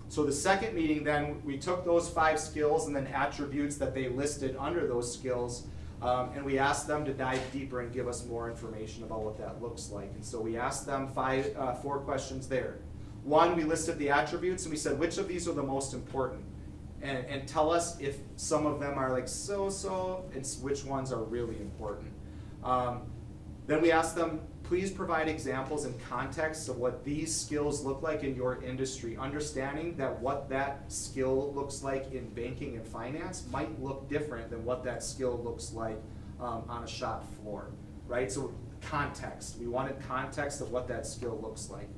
So the second meeting then, we took those 5 skills and then attributes that they listed under those skills, and we asked them to dive deeper and give us more information about what that looks like. And so we asked them 4 questions there. 1, we listed the attributes and we said, which of these are the most important? And tell us if some of them are like so-so, and which ones are really important. Then we asked them, please provide examples and context of what these skills look like in your industry, understanding that what that skill looks like in banking and finance might look different than what that skill looks like on a shop floor, right? So context, we wanted context of what that skill looks like.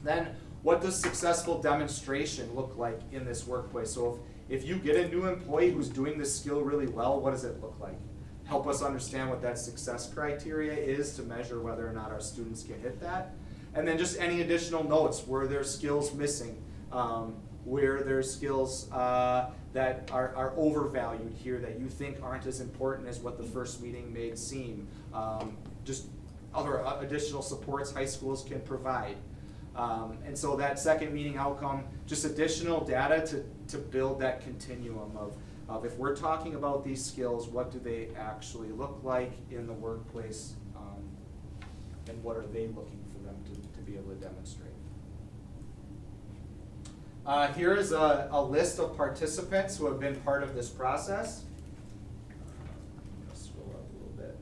Then, what does successful demonstration look like in this workplace? So if you get a new employee who's doing this skill really well, what does it look like? Help us understand what that success criteria is to measure whether or not our students can hit that. And then just any additional notes, were there skills missing? Where there's skills that are overvalued here that you think aren't as important as what the first meeting made seem. Just other additional supports high schools can provide. And so that second meeting outcome, just additional data to build that continuum of if we're talking about these skills, what do they actually look like in the workplace, and what are they looking for them to be able to demonstrate. Here is a list of participants who have been part of this process. I'm going to scroll up a little bit.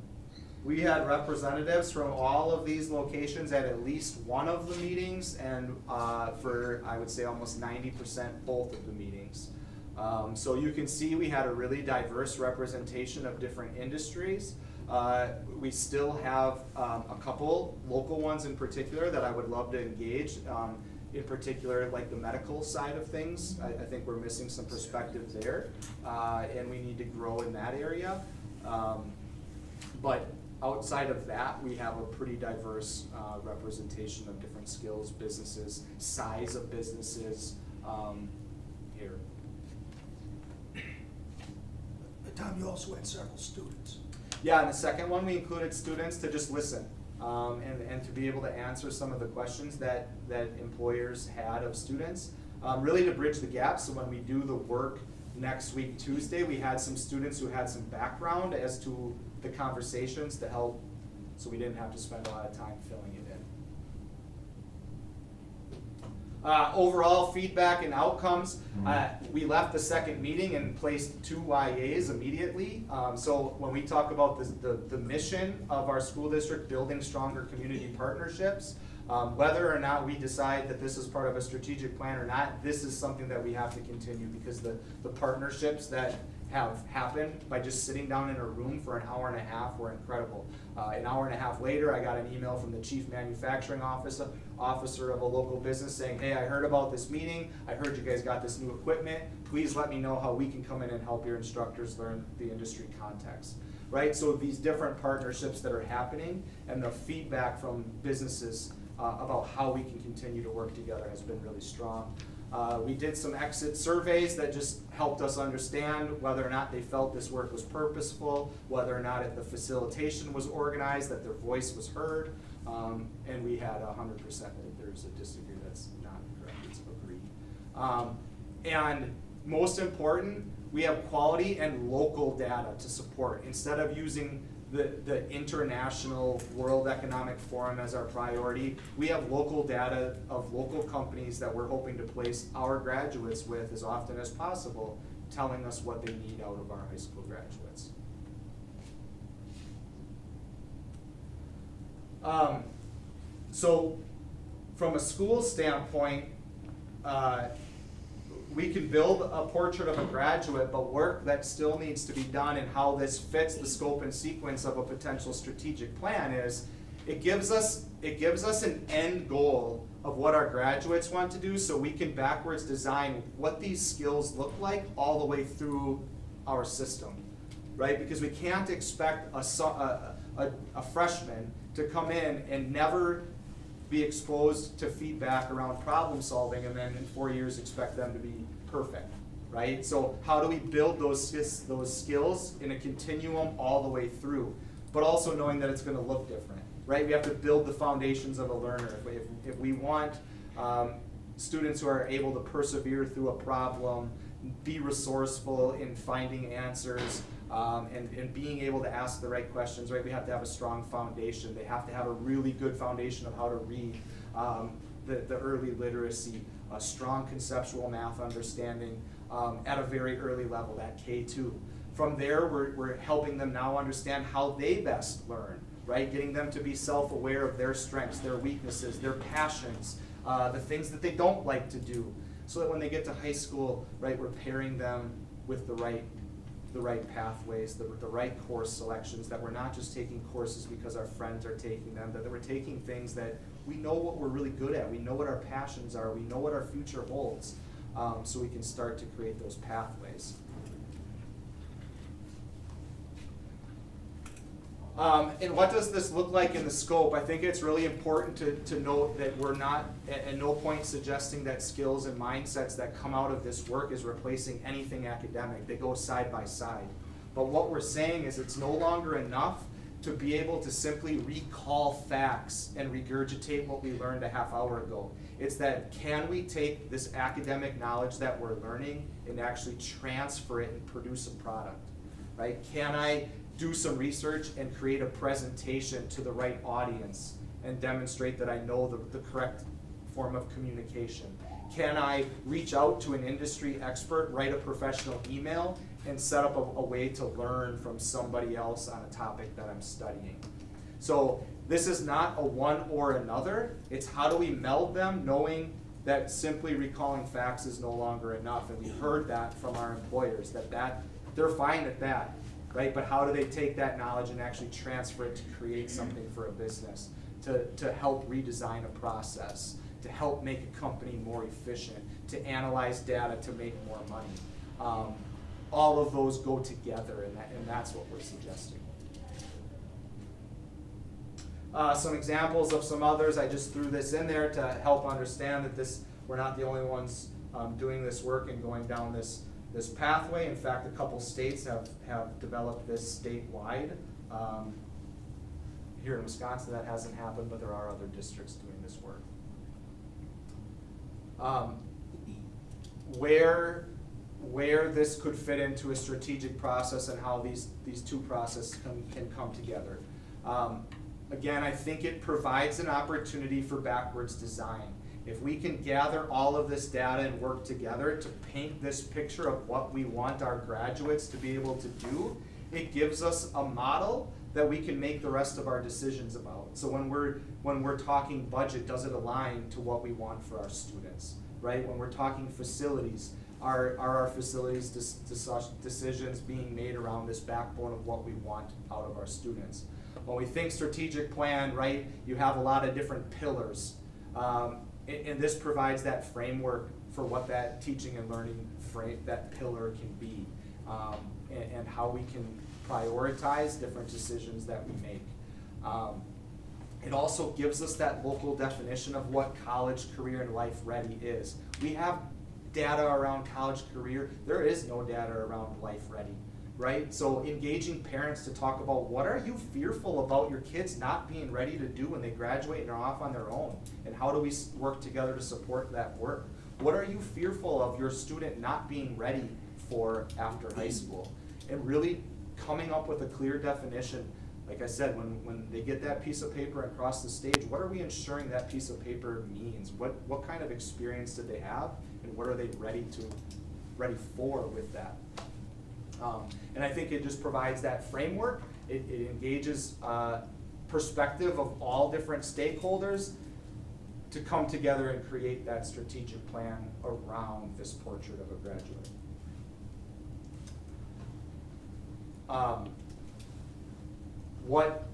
We had representatives from all of these locations at least one of the meetings, and for, I would say, almost 90% both of the meetings. So you can see we had a really diverse representation of different industries. We still have a couple local ones in particular that I would love to engage. In particular, like the medical side of things, I think we're missing some perspective there, and we need to grow in that area. But outside of that, we have a pretty diverse representation of different skills, businesses, size of businesses here. Tom, you also had several students. Yeah, and the second one, we included students to just listen and to be able to answer some of the questions that employers had of students, really to bridge the gap. So when we do the work next week, Tuesday, we had some students who had some background as to the conversations to help, so we didn't have to spend a lot of time filling it in. Overall feedback and outcomes, we left the second meeting and placed 2 YAs immediately. So when we talk about the mission of our school district, building stronger community partnerships, whether or not we decide that this is part of a strategic plan or not, this is something that we have to continue, because the partnerships that have happened by just sitting down in a room for an hour and a half were incredible. An hour and a half later, I got an email from the chief manufacturing officer of a local business saying, hey, I heard about this meeting, I heard you guys got this new equipment, please let me know how we can come in and help your instructors learn the industry context. Right, so these different partnerships that are happening and the feedback from businesses about how we can continue to work together has been really strong. We did some exit surveys that just helped us understand whether or not they felt this work was purposeful, whether or not the facilitation was organized, that their voice was heard, and we had 100% that there's a disagree, that's not correct, it's agreed. And most important, we have quality and local data to support. Instead of using the international World Economic Forum as our priority, we have local data of local companies that we're hoping to place our graduates with as often as possible, telling us what they need out of our high school graduates. So from a school standpoint, we can build a portrait of a graduate, but work that still needs to be done and how this fits the scope and sequence of a potential strategic plan is, it gives us an end goal of what our graduates want to do, so we can backwards design what these skills look like all the way through our system, right? Because we can't expect a freshman to come in and never be exposed to feedback around problem solving, and then in 4 years expect them to be perfect, right? So how do we build those skills in a continuum all the way through, but also knowing that it's going to look different, right? We have to build the foundations of a learner. If we want students who are able to persevere through a problem, be resourceful in finding answers, and being able to ask the right questions, right? We have to have a strong foundation. They have to have a really good foundation of how to read, the early literacy, a strong conceptual math understanding at a very early level, that K2. From there, we're helping them now understand how they best learn, right? Getting them to be self-aware of their strengths, their weaknesses, their passions, the things that they don't like to do, so that when they get to high school, right, we're pairing them with the right pathways, the right course selections, that we're not just taking courses because our friends are taking them, that we're taking things that we know what we're really good at, we know what our passions are, we know what our future holds, so we can start to create those pathways. And what does this look like in the scope? I think it's really important to note that we're not at no point suggesting that skills and mindsets that come out of this work is replacing anything academic. They go side by side. But what we're saying is it's no longer enough to be able to simply recall facts and regurgitate what we learned a half hour ago. It's that, can we take this academic knowledge that we're learning and actually transfer it and produce a product, right? Can I do some research and create a presentation to the right audience and demonstrate that I know the correct form of communication? Can I reach out to an industry expert, write a professional email, and set up a way to learn from somebody else on a topic that I'm studying? So this is not a one or another, it's how do we meld them, knowing that simply recalling facts is no longer enough. And we heard that from our employers, that they're fine at that. Right? But how do they take that knowledge and actually transfer it to create something for a business, to help redesign a process, to help make a company more efficient, to analyze data to make more money? All of those go together, and that's what we're suggesting. Some examples of some others, I just threw this in there to help understand that we're not the only ones doing this work and going down this pathway. In fact, a couple states have developed this statewide. Here in Wisconsin, that hasn't happened, but there are other districts doing this work. Where this could fit into a strategic process and how these two processes can come together. Again, I think it provides an opportunity for backwards design. If we can gather all of this data and work together to paint this picture of what we want our graduates to be able to do, it gives us a model that we can make the rest of our decisions about. So when we're talking budget, does it align to what we want for our students, right? When we're talking facilities, are our facilities decisions being made around this backbone of what we want out of our students? When we think strategic plan, right, you have a lot of different pillars. And this provides that framework for what that teaching and learning that pillar can be, and how we can prioritize different decisions that we make. It also gives us that local definition of what college, career, and life ready is. We have data around college career. There is no data around life ready, right? So engaging parents to talk about what are you fearful about your kids not being ready to do when they graduate and are off on their own, and how do we work together to support that work? What are you fearful of your student not being ready for after high school? And really coming up with a clear definition. Like I said, when they get that piece of paper and cross the stage, what are we ensuring that piece of paper means? What kind of experience did they have, and what are they ready for with that? And I think it just provides that framework. It engages perspective of all different stakeholders to come together and create that strategic plan around this portrait of a graduate.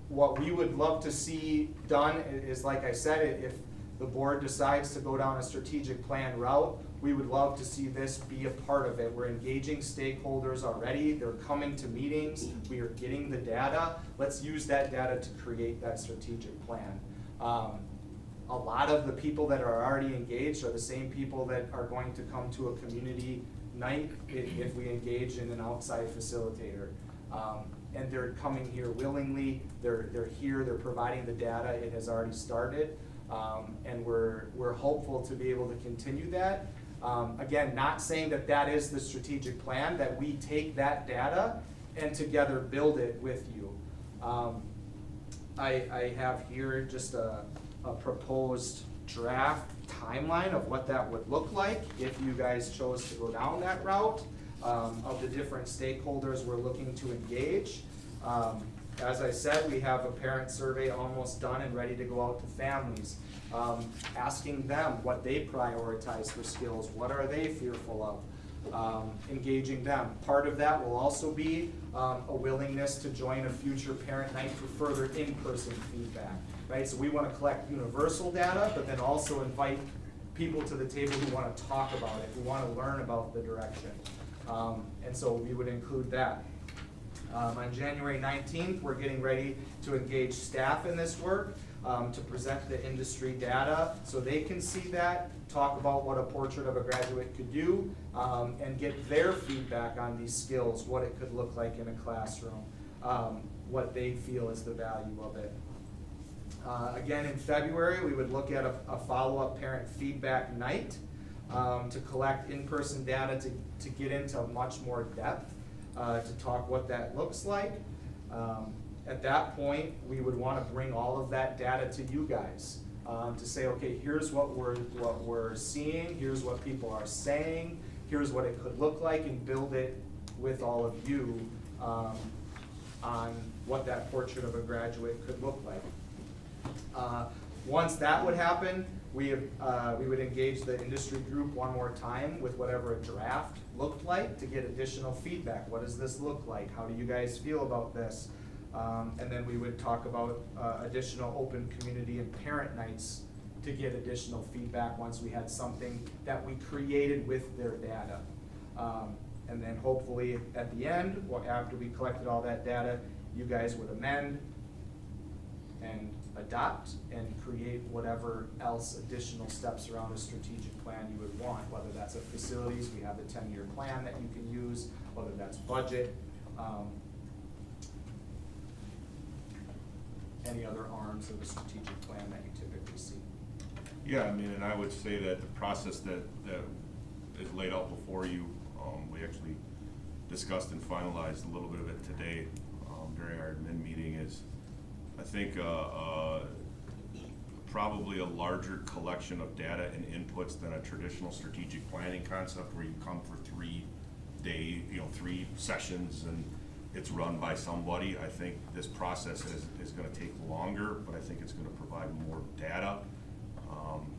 What we would love to see done is, like I said, if the board decides to go down a strategic plan route, we would love to see this be a part of it. We're engaging stakeholders already. They're coming to meetings. We are getting the data. Let's use that data to create that strategic plan. A lot of the people that are already engaged are the same people that are going to come to a community night if we engage in an outside facilitator. And they're coming here willingly. They're here. They're providing the data. It has already started, and we're hopeful to be able to continue that. Again, not saying that is the strategic plan. That we take that data and together build it with you. I have here just a proposed draft timeline of what that would look like if you guys chose to go down that route. Of the different stakeholders we're looking to engage. As I said, we have a parent survey almost done and ready to go out to families, asking them what they prioritize for skills, what are they fearful of, engaging them. Part of that will also be a willingness to join a future parent night for further in-person feedback, right? So we want to collect universal data, but then also invite people to the table who want to talk about it, who want to learn about the direction. And so we would include that. On January 19th, we're getting ready to engage staff in this work to present the industry data so they can see that, talk about what a portrait of a graduate could do, and get their feedback on these skills, what it could look like in a classroom, what they feel is the value of it. Again, in February, we would look at a follow-up parent feedback night to collect in-person data to get into much more depth, to talk what that looks like. At that point, we would want to bring all of that data to you guys to say, okay, here's what we're seeing, here's what people are saying, here's what it could look like, and build it with all of you on what that portrait of a graduate could look like. Once that would happen, we would engage the industry group one more time with whatever a draft looked like to get additional feedback. What does this look like? How do you guys feel about this? And then we would talk about additional open community and parent nights to get additional feedback once we had something that we created with their data. And then hopefully at the end, or after we collected all that data, you guys would amend and adopt and create whatever else additional steps around a strategic plan you would want, whether that's a facilities, we have the 10-year plan that you can use, whether that's budget, any other arms of a strategic plan that you typically see. Yeah, I mean, and I would say that the process that is laid out before you, we actually discussed and finalized a little bit of it today during our admin meeting, is I think probably a larger collection of data and inputs than a traditional strategic planning concept where you come for 3 sessions and it's run by somebody. I think this process is gonna take longer, but I think it's gonna provide more data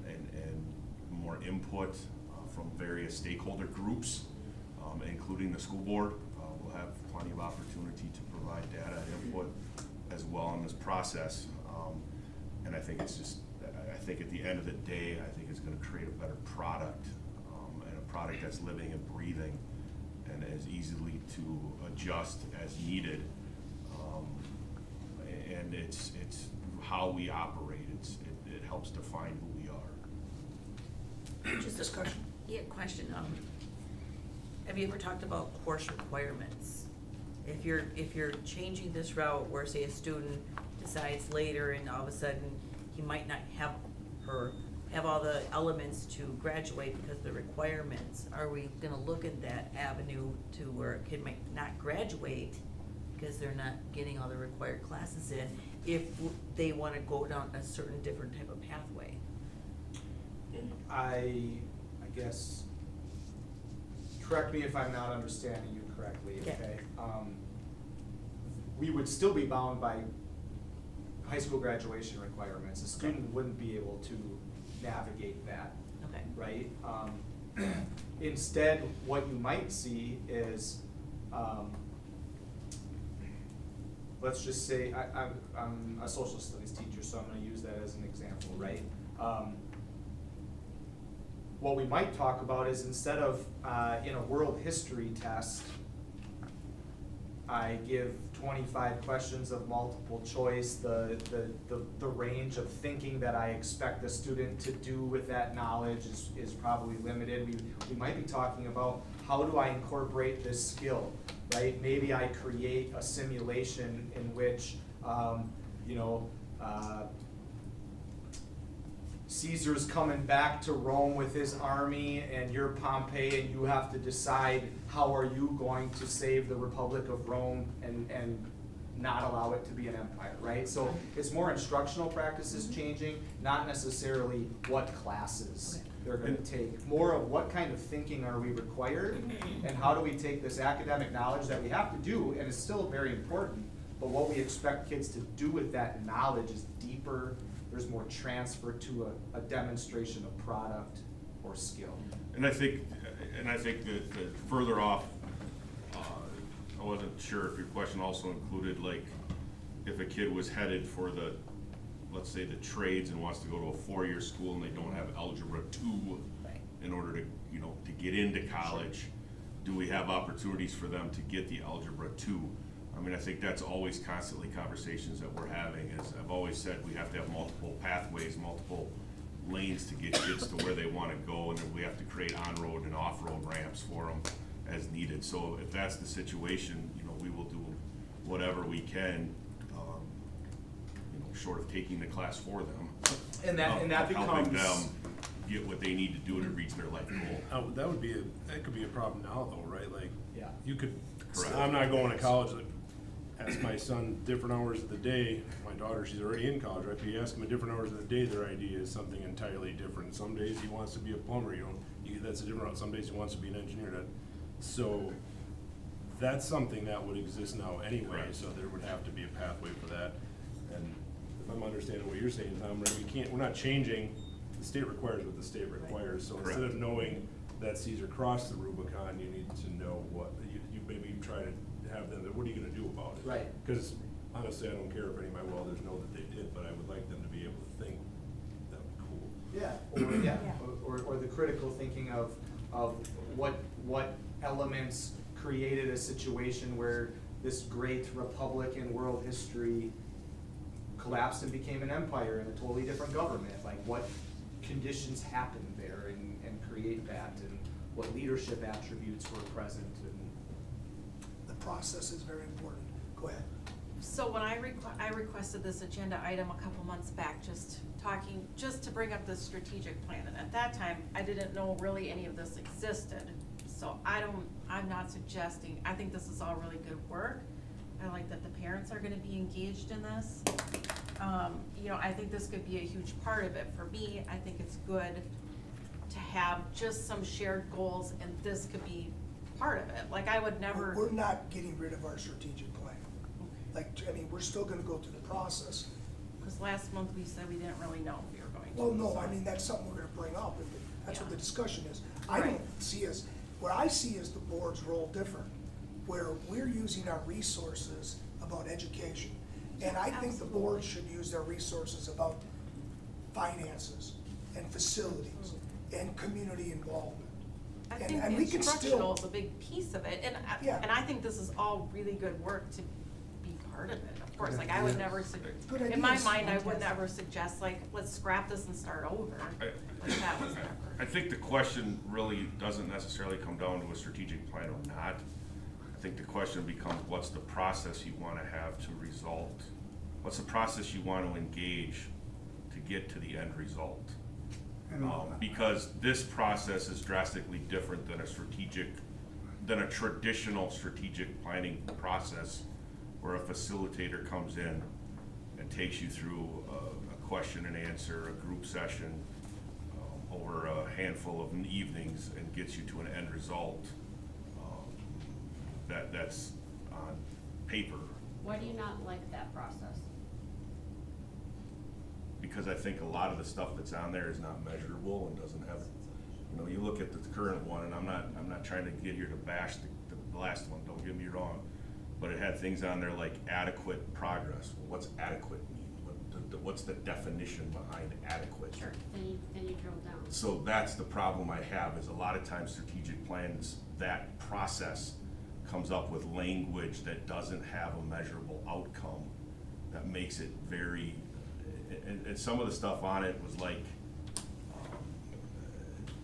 and more input from various stakeholder groups, including the school board. We'll have plenty of opportunity to provide data and input as well in this process. And I think it's just, I think at the end of the day, I think it's gonna create a better product, and a product that's living and breathing and as easily to adjust as needed. And it's how we operate. It helps define who we are. Just discussion. Yeah, question. Have you ever talked about course requirements? If you're changing this route where, say, a student decides later and all of a sudden he might not have all the elements to graduate because of the requirements, are we gonna look at that avenue to where a kid might not graduate because they're not getting all the required classes in, if they wanna go down a certain different type of pathway? I guess, correct me if I'm not understanding you correctly, okay? We would still be bound by high school graduation requirements. A student wouldn't be able to navigate that. Okay. Right? Instead, what you might see is, let's just say, I'm a social studies teacher, so I'm gonna use that as an example, right? What we might talk about is, instead of, in a world history test, I give 25 questions of multiple choice, the range of thinking that I expect the student to do with that knowledge is probably limited. We might be talking about, how do I incorporate this skill, right? Maybe I create a simulation in which, Caesar's coming back to Rome with his army, and you're Pompey, and you have to decide how are you going to save the Republic of Rome and not allow it to be an empire, right? So it's more instructional practices changing, not necessarily what classes they're gonna take. More of what kind of thinking are we required, and how do we take this academic knowledge that we have to do, and it's still very important, but what we expect kids to do with that knowledge is deeper. There's more transfer to a demonstration of product or skill. And I think that further off, I wasn't sure if your question also included, like, if a kid was headed for let's say the trades and wants to go to a 4-year school and they don't have Algebra 2 in order to get into college, do we have opportunities for them to get the Algebra 2? I mean, I think that's always constantly conversations that we're having. As I've always said, we have to have multiple pathways, multiple lanes to get kids to where they want to go, and then we have to create on-road and off-road ramps for them as needed. So if that's the situation, we will do whatever we can, short of taking the class for them. And that helping becomes them get what they need to do to reach their life goal. That could be a problem now though, right? Like, Yeah. you could, Correct. I'm not going to college, like, ask my son different hours of the day. My daughter, she's already in college, right? But you ask them at different hours of the day, their idea is something entirely different. Some days he wants to be a plumber, that's a different route. Some days he wants to be an engineer. So that's something that would exist now anyway, Right. so there would have to be a pathway for that. And if I'm understanding what you're saying, Tom, right, we're not changing, the state requires what the state requires. So instead of knowing that Caesar crossed the Rubicon, you need to know what, you maybe try to have them, what are you gonna do about it? Right. Because honestly, I don't care if any of my welders know that they did, but I would like them to be able to think, that would be cool. Yeah, or the critical thinking of what elements created a situation where this great republic in world history collapsed and became an empire and a totally different government, like what conditions happened there and create that, and what leadership attributes were present, and The process is very important. Go ahead. So when I requested this agenda item a couple months back, just to bring up the strategic plan, and at that time, I didn't know really any of this existed. So I'm not suggesting, I think this is all really good work. I like that the parents are gonna be engaged in this. You know, I think this could be a huge part of it. For me, I think it's good to have just some shared goals, and this could be part of it. Like, I would never. We're not getting rid of our strategic plan. Like, I mean, we're still gonna go through the process. Because last month we said we didn't really know if we were going to. Well, no, so- I mean, that's something we're gonna bring up, and that's what the Yeah. discussion is. I Right. don't see us, what I see is the board's role different, where we're using our resources about education. And I think the board should use their resources about finances and facilities and community involvement. I And- think and the we can instructional still- is a big piece of it, Yeah. and I think this is all really good work to be part of it, of course, like, I would ideas. never, Good in my ideas. mind, I would never suggest, like, let's scrap this and start over, like, that was never. I think the question really doesn't necessarily come down to a strategic plan or not. I think the question becomes, what's the process you wanna have to result? What's the process you want to engage to get to the end result? Because this process is drastically different than a traditional strategic planning process, where a facilitator comes in and takes you through a question and answer, a group session, over a handful of evenings, and gets you to an end result. That's on paper. Why do you not like that process? Because I think a lot of the stuff that's on there is not measurable and doesn't have, you know, you look at the current one, and I'm not trying to get here to bash the last one, don't get me wrong, but it had things on there like adequate progress. Well, what's adequate mean? What's the definition behind adequate? Sure, then you drill down. So that's the problem I have, is a lot of times strategic plans, that process comes up with language that doesn't have a measurable outcome, that makes it very, and some of the stuff on it was like,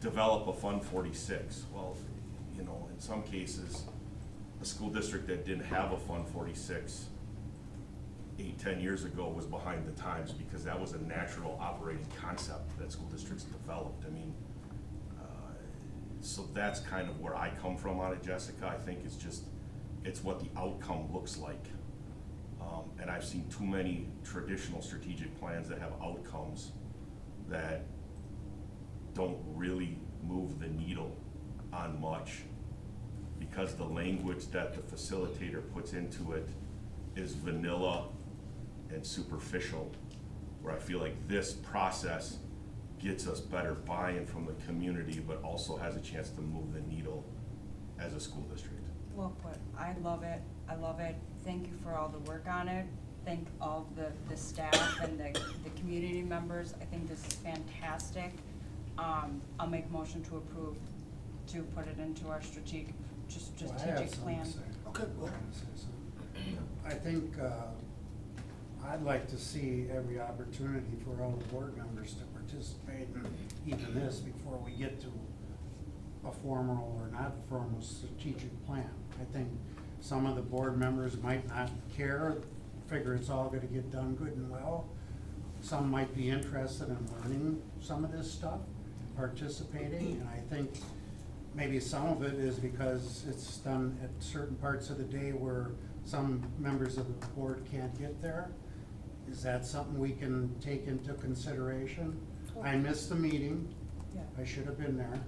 develop a Fund 46. Well, you know, in some cases, a school district that didn't have a Fund 46 8-10 years ago was behind the times, because that was a natural operating concept that school districts developed. I mean, so that's kind of where I come from on it, Jessica. I think it's what the outcome looks like. And I've seen too many traditional strategic plans that have outcomes that don't really move the needle on much, because the language that the facilitator puts into it is vanilla and superficial, where I feel like this process gets us better buy-in from the community, but also has a chance to move the needle as a school district. Well put. I love it. I love it. Thank you for all the work on it. Thank all the staff and the community members. I think this is fantastic. I'll make a motion to approve, to put it into our strategic plan. Okay, well, I think, I'd like to see every opportunity for all the board members to participate in even this before we get to a formal or not formal strategic plan. I think some of the board members might not care, figure it's all gonna get done good and well. Some might be interested in learning some of this stuff, participating, and I think maybe some of it is because it's done at certain parts of the day where some members of the board can't get there. Is that something we can take into consideration? I missed the meeting. Yeah. I should have been there.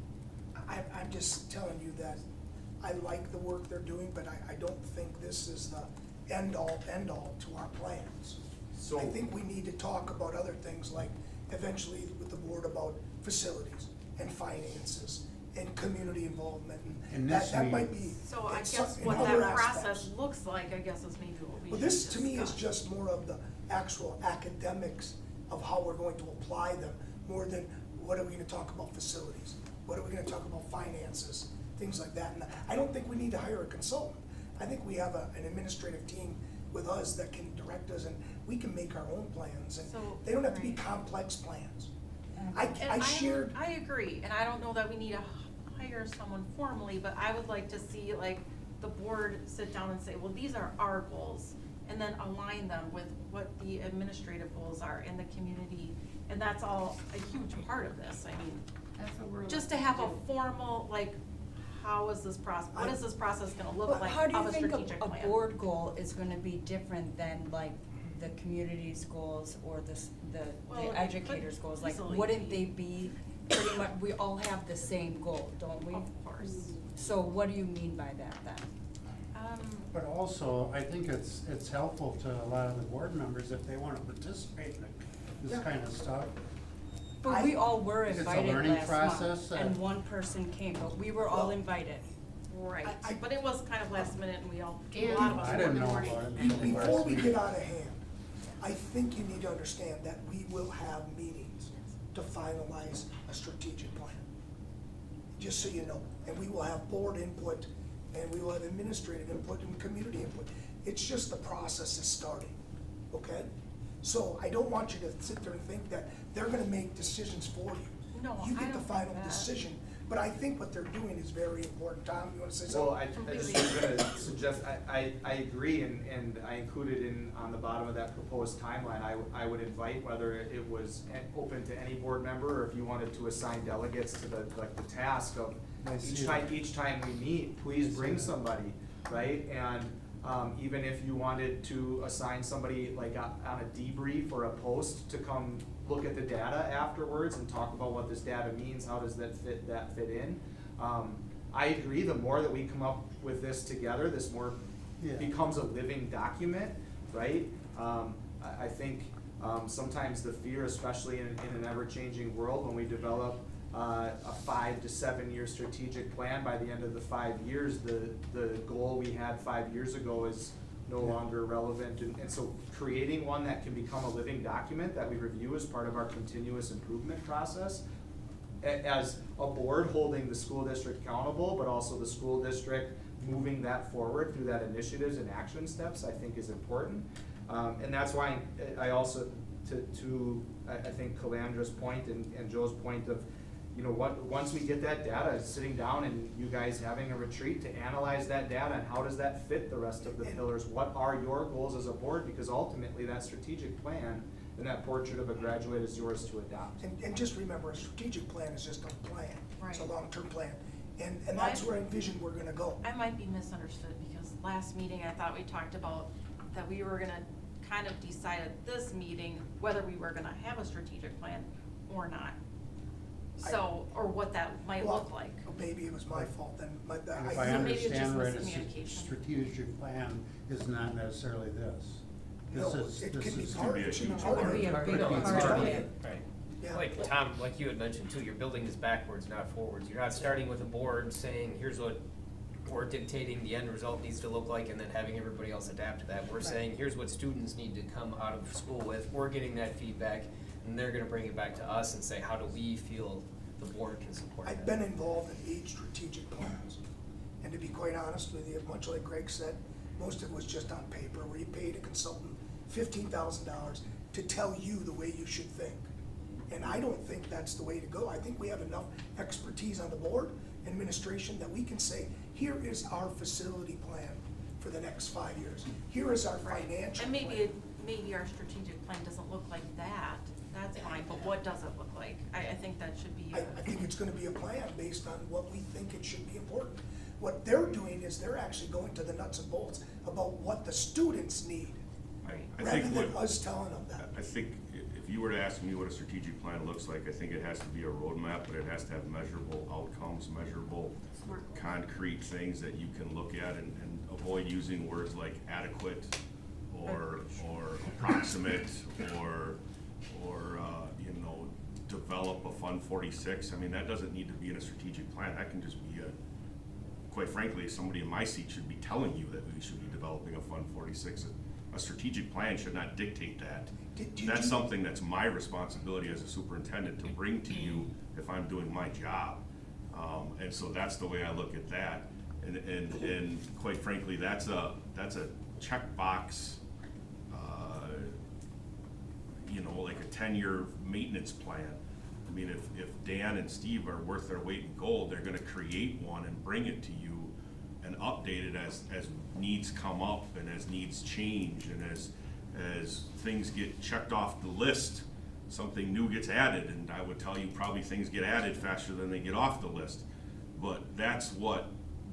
I'm just telling you that I like the work they're doing, but I don't think this is the end-all to our plans. So- I think we need to talk about other things, like eventually with the board about facilities and finances and community involvement, In and this that might be. meeting. So I it's guess in what other that aspects. process looks like, I guess, is maybe what we Well, should this to me is discuss. just more of the actual academics of how we're going to apply them, more than what are we gonna talk about facilities? What are we gonna talk about finances, things like that. And I don't think we need to hire a consultant. I think we have an administrative team with us that can direct us, and we can make our own plans, and So, they don't have to be right. complex plans. And I shared, I agree, and I don't know that we need to hire someone formally, but I would like to see like the board sit down and say, well, these are our goals, and then align them with what the administrative goals are in the community, and that's all a huge part of this, I mean, That's what we're just to looking have a do. formal, like, how is this process, what is this process gonna look But like how do of you a think strategic a plan? board goal is gonna be different than like the community's goals or Well, the it educators' could goals? Like, easily wouldn't be. they be pretty much, we all have the same goal, don't we? Of course. So what do you mean by that then? But also, I think it's helpful to a lot of the board members if they wanna participate in this Yeah. kind of stuff. But we all were It's a invited learning last process, month, and one person came, but we were all Well, invited. Right, I- but it was kind of last minute and we all, a And- lot of us. I didn't know weren't about it. ready. before we get out of hand, I think you need to understand that we will have meetings to finalize a strategic plan. Just so you know, and we will have board input, and we will have administrative input and community input. It's just the process is starting, okay? So I don't want you to sit there and think that they're gonna make decisions for you. No, You I get the don't think final that. decision, but I think what they're doing is very important. Tom, you wanna say Well, something? I just was gonna suggest, I agree, and I included in, on the bottom of that proposed timeline, I would invite whether it was open to any board member, or if you wanted to assign delegates to the, like, the task of I see that. each time we meet, please I bring see that. somebody, right? And, even if you wanted to assign somebody like on a debrief or a post to come look at the data afterwards and talk about what this data means, how does that fit in? I agree, the more that we come up with this together, this more Yeah. becomes a living document, right? I think, sometimes the fear, especially in an ever-changing world, when we develop a 5 to 7 year strategic plan, by the end of the 5 years, the goal we had 5 years ago is no longer relevant. And so creating one that can become a living document that we review as part of our continuous improvement process, as a board holding the school district accountable, but also the school district moving that forward through that initiatives and action steps, I think is important. And that's why I also, I think Calandra's point and Joe's point of, you know, once we get that data, sitting down and you guys having a retreat to analyze that data and how does that fit the rest of the pillars? What are your goals as a board? Because ultimately that strategic plan and that portrait of a graduate is yours to adopt. And just remember, a strategic plan is just a plan. It's a Right. long-term plan. And that's Well, where I envision we're gonna go. I might be misunderstood, because last meeting, I thought we talked about that we were gonna kind of decide at this meeting whether we were gonna have a strategic plan or not. So, or what that might Well, look like. Maybe it was my fault then, but And if I. I So maybe it's just understand right, a miscommunication. strategic plan is not necessarily this. No, This it is, can be this is. part, be a it should be huge part of It would be it. a big Part of part of it. it. Right. Yeah. Like Tom, like you had mentioned too, you're building this backwards, not forwards. You're not starting with a board saying, here's what we're dictating the end result needs to look like, and then having everybody else adapt to that. We're saying, here's what students need to come out of school with. We're getting that feedback, and they're gonna bring it back to us and say, how do we feel the board can support that? I've been involved in 8 strategic plans. And to be quite honest with you, much like Greg said, most of it was just on paper, where you paid a consultant $15,000 to tell you the way you should think. And I don't think that's the way to go. I think we have enough expertise on the board, administration, that we can say, here is our facility plan for the next 5 years. Here is our financial And plan. maybe our strategic plan doesn't look like that, that's fine, but what does it look like? I think that should be. I think it's gonna be a plan based on what we think it should be important. What they're doing is they're actually going to the nuts and bolts about what the students need, I rather think than what, us telling them that. I think if you were to ask me what a strategic plan looks like, I think it has to be a roadmap, but it has to have measurable outcomes, measurable, concrete things that you can look at, and avoid using words like adequate or approximate or you know, develop a Fund 46. I mean, that doesn't need to be in a strategic plan. That can just be quite frankly, somebody in my seat should be telling you that we should be developing a Fund 46. A strategic plan should not dictate that. Did That's you- something that's my responsibility as a superintendent to bring to you if I'm doing my job. And so that's the way I look at that. And quite frankly, that's a checkbox, like a 10-year maintenance plan. I mean, if Dan and Steve are worth their weight in gold, they're gonna create one and bring it to you and update it as needs come up and as needs change and as things get checked off the list, something new gets added, and I would tell you probably things get added faster than they get off the list. But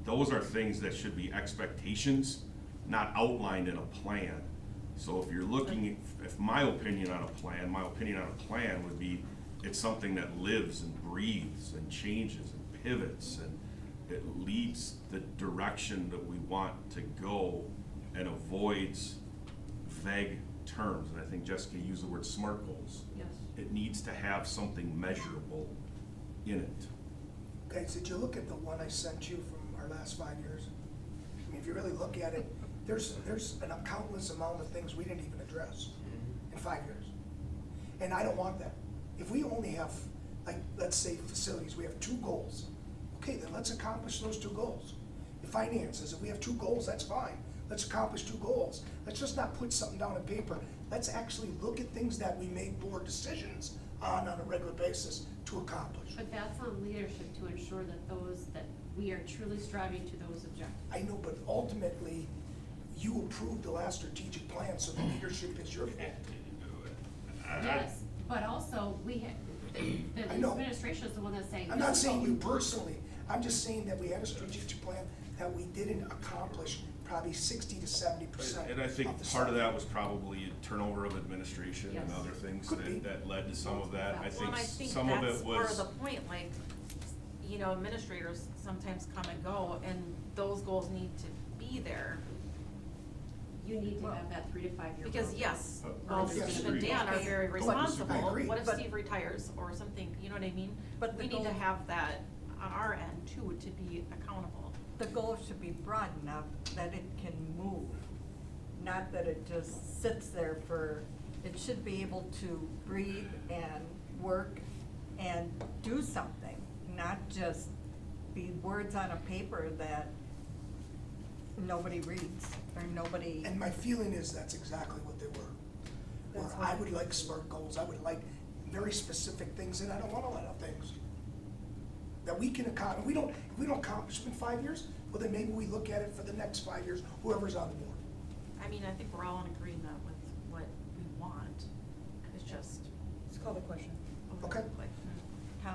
those are things that should be expectations, not outlined in a plan. So if you're looking, if my opinion on a plan would be, it's something that lives and breathes and changes and pivots and it leads the direction that we want to go and avoids vague terms. And I think Jessica used the word SMART goals. Yes. It needs to have something measurable in it. Guys, did you look at the one I sent you from our last 5 years? I mean, if you really look at it, there's an countless amount of things we didn't even address in 5 years. And I don't want that. If we only have, like, let's say facilities, we have 2 goals. Okay, then let's accomplish those 2 goals. The finances, if we have 2 goals, that's fine. Let's accomplish 2 goals. Let's just not put something down on paper. Let's actually look at things that we make board decisions on a regular basis to accomplish. But that's on leadership to ensure that we are truly striving to those objectives. I know, but ultimately, you approved the last strategic plan, so the leadership is your fault. Yes, but also, the I know. administration is the one that's saying. I'm this not is what saying we you want. personally, I'm just saying that we had a strategic plan that we didn't accomplish probably 60 to 70%. And I think the part of stuff. that was probably turnover of administration and Yes. other things Could be. that led to some of that. I Well, think and I think some of that's it part of was, the point, like, administrators sometimes come and go, and those goals need to be there. You need to have that 3 to 5 year. Because roadmap. yes, I well, disagree. Steve and Dan are very I responsible. agree. What if But- Steve retires or something, you know what I mean? But the We need to goal- have that on our end too, to be accountable. The goal should be broad enough that it can move, not that it just sits there it should be able to breathe and work and do something, not just be words on a paper that nobody reads or nobody. And my feeling is that's exactly what they were. Where That's I what- would like SMART goals, I would like very specific things, and I don't want a lot of things. That we can accomplish, if we don't accomplish them in 5 years, well then maybe we look at it for the next 5 years, whoever's on the board. I mean, I think we're all in agreement with what we want. It's just. Let's call the question. Okay.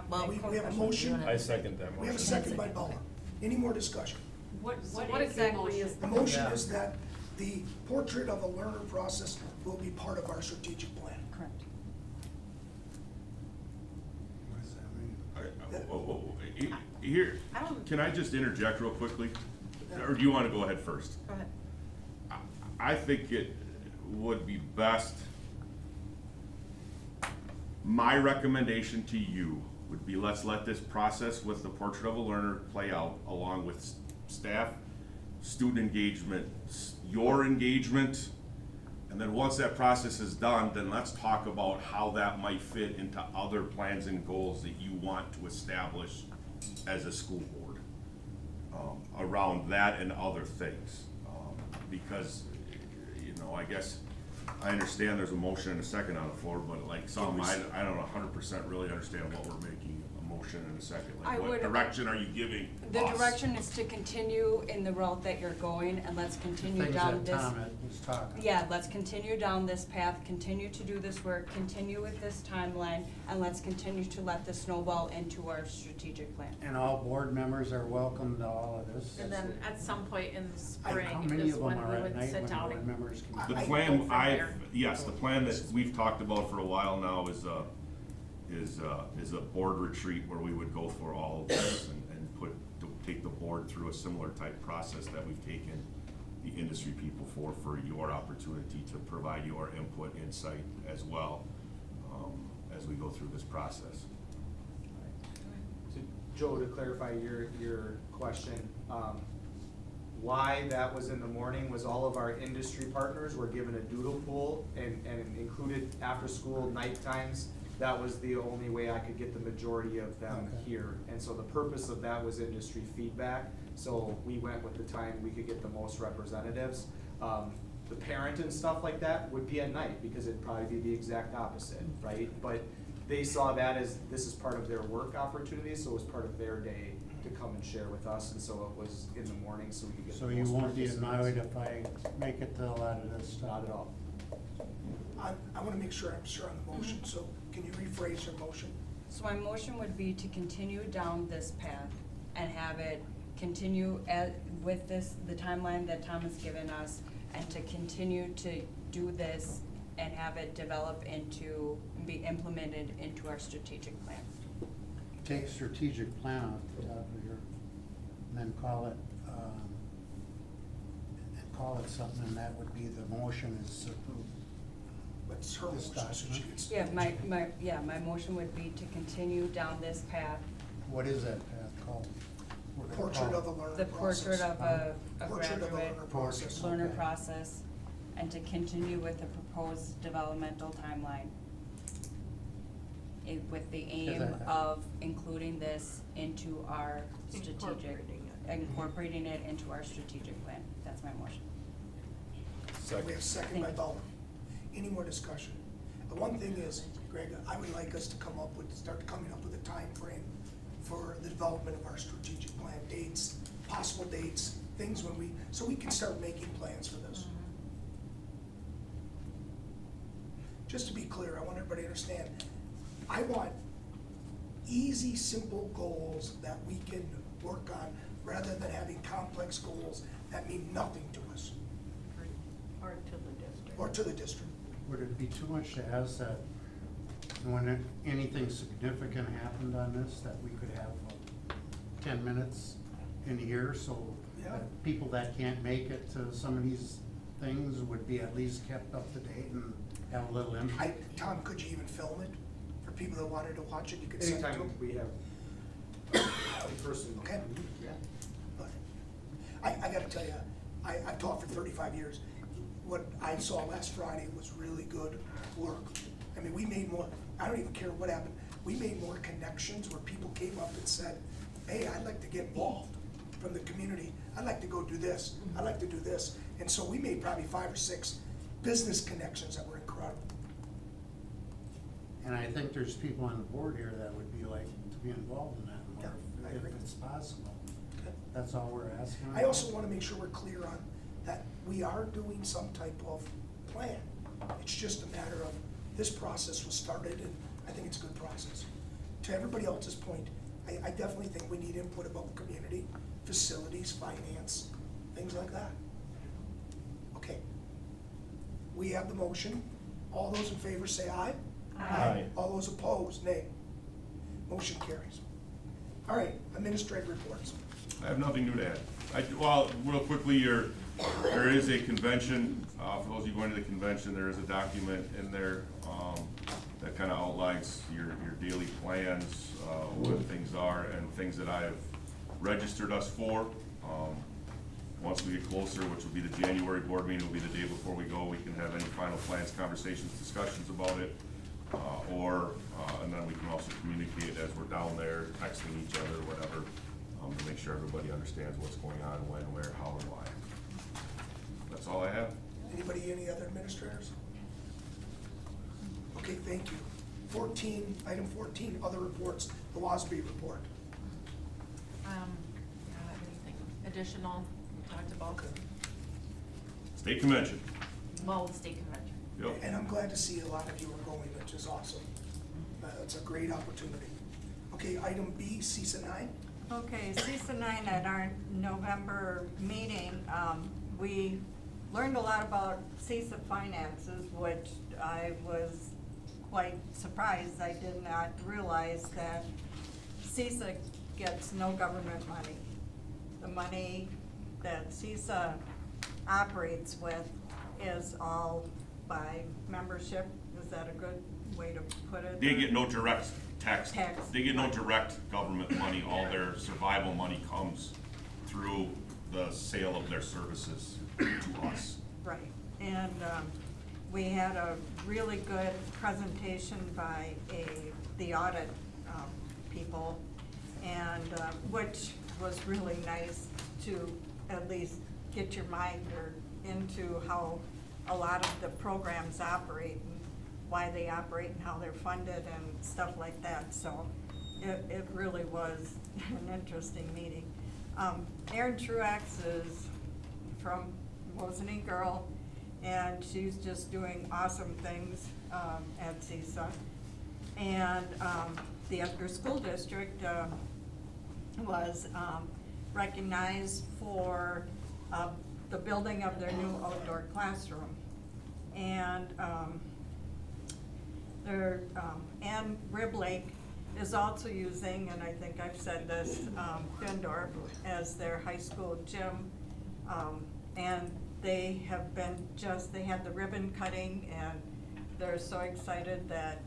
Well, We have a motion, I second that we have a motion. second by Bella. Any more discussion? What So is what the exactly motion? is The motion is that the portrait of a learner process will be part of our strategic plan. Correct. What does that mean? Here, I don't- can I just interject real quickly? Or do you wanna go ahead first? Go ahead. I think it would be best, my recommendation to you would be, let's let this process with the portrait of a learner play out, along with staff, student engagement, your engagement, and then once that process is done, then let's talk about how that might fit into other plans and goals that you want to establish as a school board, around that and other things. Because, I guess, I understand there's a motion and a second on the floor, but like I don't 100% really understand what we're making a motion and a second. I Like, what would- direction are you giving The us? direction is to continue in the route that you're going, and let's continue Things down that this. Tom was talking. Yeah, let's continue down this path, continue to do this work, continue with this timeline, and let's continue to let this snowball into our strategic plan. And all board members are welcome to all of this. And then at some point in the How spring many is of when them we are at would night sit when down board and. members can? The I- plan, go from there. yes, the plan that we've talked about for a while now is a board retreat where we would go for all of this and take the board through a similar type process that we've taken the industry people for your opportunity to provide your input, insight as well, as we go through this process. So, Joe, to clarify your question, why that was in the morning was all of our industry partners were given a doodle pool and included after school night times. That was the only way I could get the majority of them Okay. here. And so the purpose of that was industry feedback. So we went with the time we could get the most representatives. The parent and stuff like that would be at night, because it'd probably be the exact opposite, right? But they saw that as, this is part of their work opportunity, so it was part of their day to come and share with us, and so it was in the morning, so we could get the So you most won't be participants. annoyed if I make it to a lot of this stuff? Not at all. I wanna make sure I'm sure on the motion, so can you rephrase your motion? So my motion would be to continue down this path and have it continue with this, the timeline that Tom has given us, and to continue to do this and have it develop into, be implemented into our strategic plan. Take strategic plan off the top of your, and then call it something, and that would be the motion is approved. What's her This motion, so she document? gets. My motion would be to continue down this path, What is that path called? We're gonna Portrait call of a learner the process. portrait of a Portrait of a graduate learner process. learner Okay. process, and to continue with the proposed developmental timeline. With the aim that- of including this into our strategic, incorporating it into our strategic plan. That's my motion. We have second by Bowman. Any more discussion? The one thing is, Greg, I would like us to start coming up with a time frame for the development of our strategic plan, dates, possible dates, things so we can start making plans for this. Just to be clear, I want everybody to understand, I want easy, simple goals that we can work on, rather than having complex goals that mean nothing to us Or to the district. or to the district. Would it be too much to ask that when anything significant happened on this, that we could have 10 minutes in here, so Yeah. that people that can't make it to some of these things would be at least kept up to date and have a little input? Tom, could you even film it for people that wanted to watch it? You could send it to them. Anytime we have a person. Okay. Yeah. But I gotta tell you, I've taught for 35 years. What I saw last Friday was really good work. I mean, we made more, I don't even care what happened, we made more connections where people came up and said, hey, I'd like to get involved from the community. I'd like to go do this, I'd like to do this. And so we made probably 5 or 6 business connections that were incredible. And I think there's people on the board here that would be like to be involved in that Yeah, I more, agree. if it's possible. Okay. That's all we're asking. I also wanna make sure we're clear on that we are doing some type of plan. It's just a matter of, this process was started, and I think it's a good process. To everybody else's point, I definitely think we need input about the community, facilities, finance, things like that. Okay. We have the motion. All those in favor say aye. Aye. All those opposed, nay. Motion carries. All right, administrative reports. I have nothing new to add. Well, real quickly, there is a convention, for those of you going to the convention, there is a document in there, that kind of outlines your daily plans, what things are, and things that I have registered us for. Once we get closer, which will be the January board meeting, will be the day before we go, we can have any final plans, conversations, discussions about it. And then we can also communicate as we're down there, texting each other, whatever, to make sure everybody understands what's going on, when, where, how, and why. That's all I have. Anybody, any other administrators? Okay, thank you. 14, item 14, other reports, the WASB report. I don't have anything additional, we talked about, State convention. well, the state convention. Yep. And I'm glad to see a lot of you are going, which is awesome. It's a great opportunity. Okay, item B, CISA 9. Okay, CISA 9 at our November meeting, we learned a lot about CISA finances, which I was quite surprised. I did not realize that CISA gets no government money. The money that CISA operates with is all by membership. Is that a good way to put it? They get no direct tax. Tax. They get no direct government money. All their survival money comes through the sale of their services to us. Right, and we had a really good presentation by the audit people, and which was really nice to at least get your mind or into how a lot of the programs operate and why they operate and how they're funded and stuff like that, so it really was an interesting meeting. Erin Truax is from Mosinee girl, and she's just doing awesome things at CISA. And the Edgar School District was recognized for the building of their new outdoor classroom. And Ann Riblake is also using, and I think I've said this, Findorf as their high school gym. And they have been they had the ribbon cutting, and they're so excited that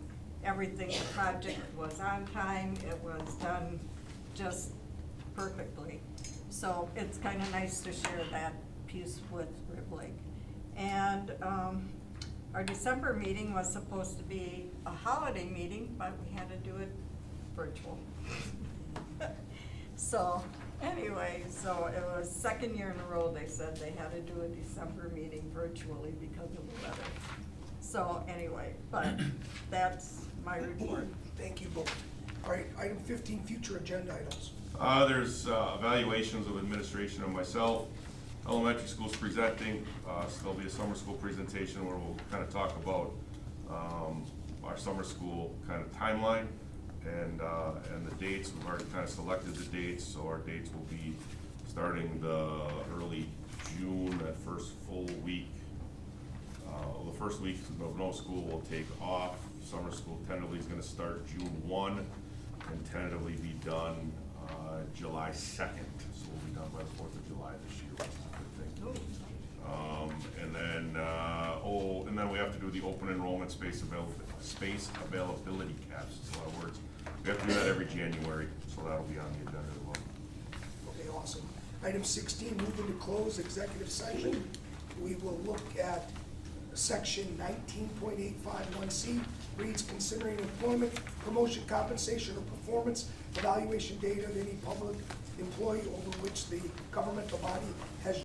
everything, the project was on time, it was done just perfectly. So it's kinda nice to share that piece with Riblake. And our December meeting was supposed to be a holiday meeting, but we had to do it virtual. So, anyway, so it was second year in a row they said they had to do a December meeting virtually because of the weather. So, anyway, but that's my report. Thank you both. All right, item 15, future agenda items. There's evaluations of administration of myself. Elementary school's presenting, so there'll be a summer school presentation where we'll kind of talk about our summer school kind of timeline and the dates. We've already kind of selected the dates, so our dates will be starting the early June, that first full week. The first week of no school will take off. Summer school tentatively is gonna start June 1 and tentatively be done July 2nd. So we'll be done by the 4th of July this year, which is a good thing. And then we have to do the open enrollment space availability caps. It's a lot of words. We have to do that every January, so that'll be on the agenda as well. Okay, awesome. Item 16, move into closed executive session. We will look at section 19.851C, reads considering employment, promotion, compensation, or performance evaluation data of any public employee over which the governmental body has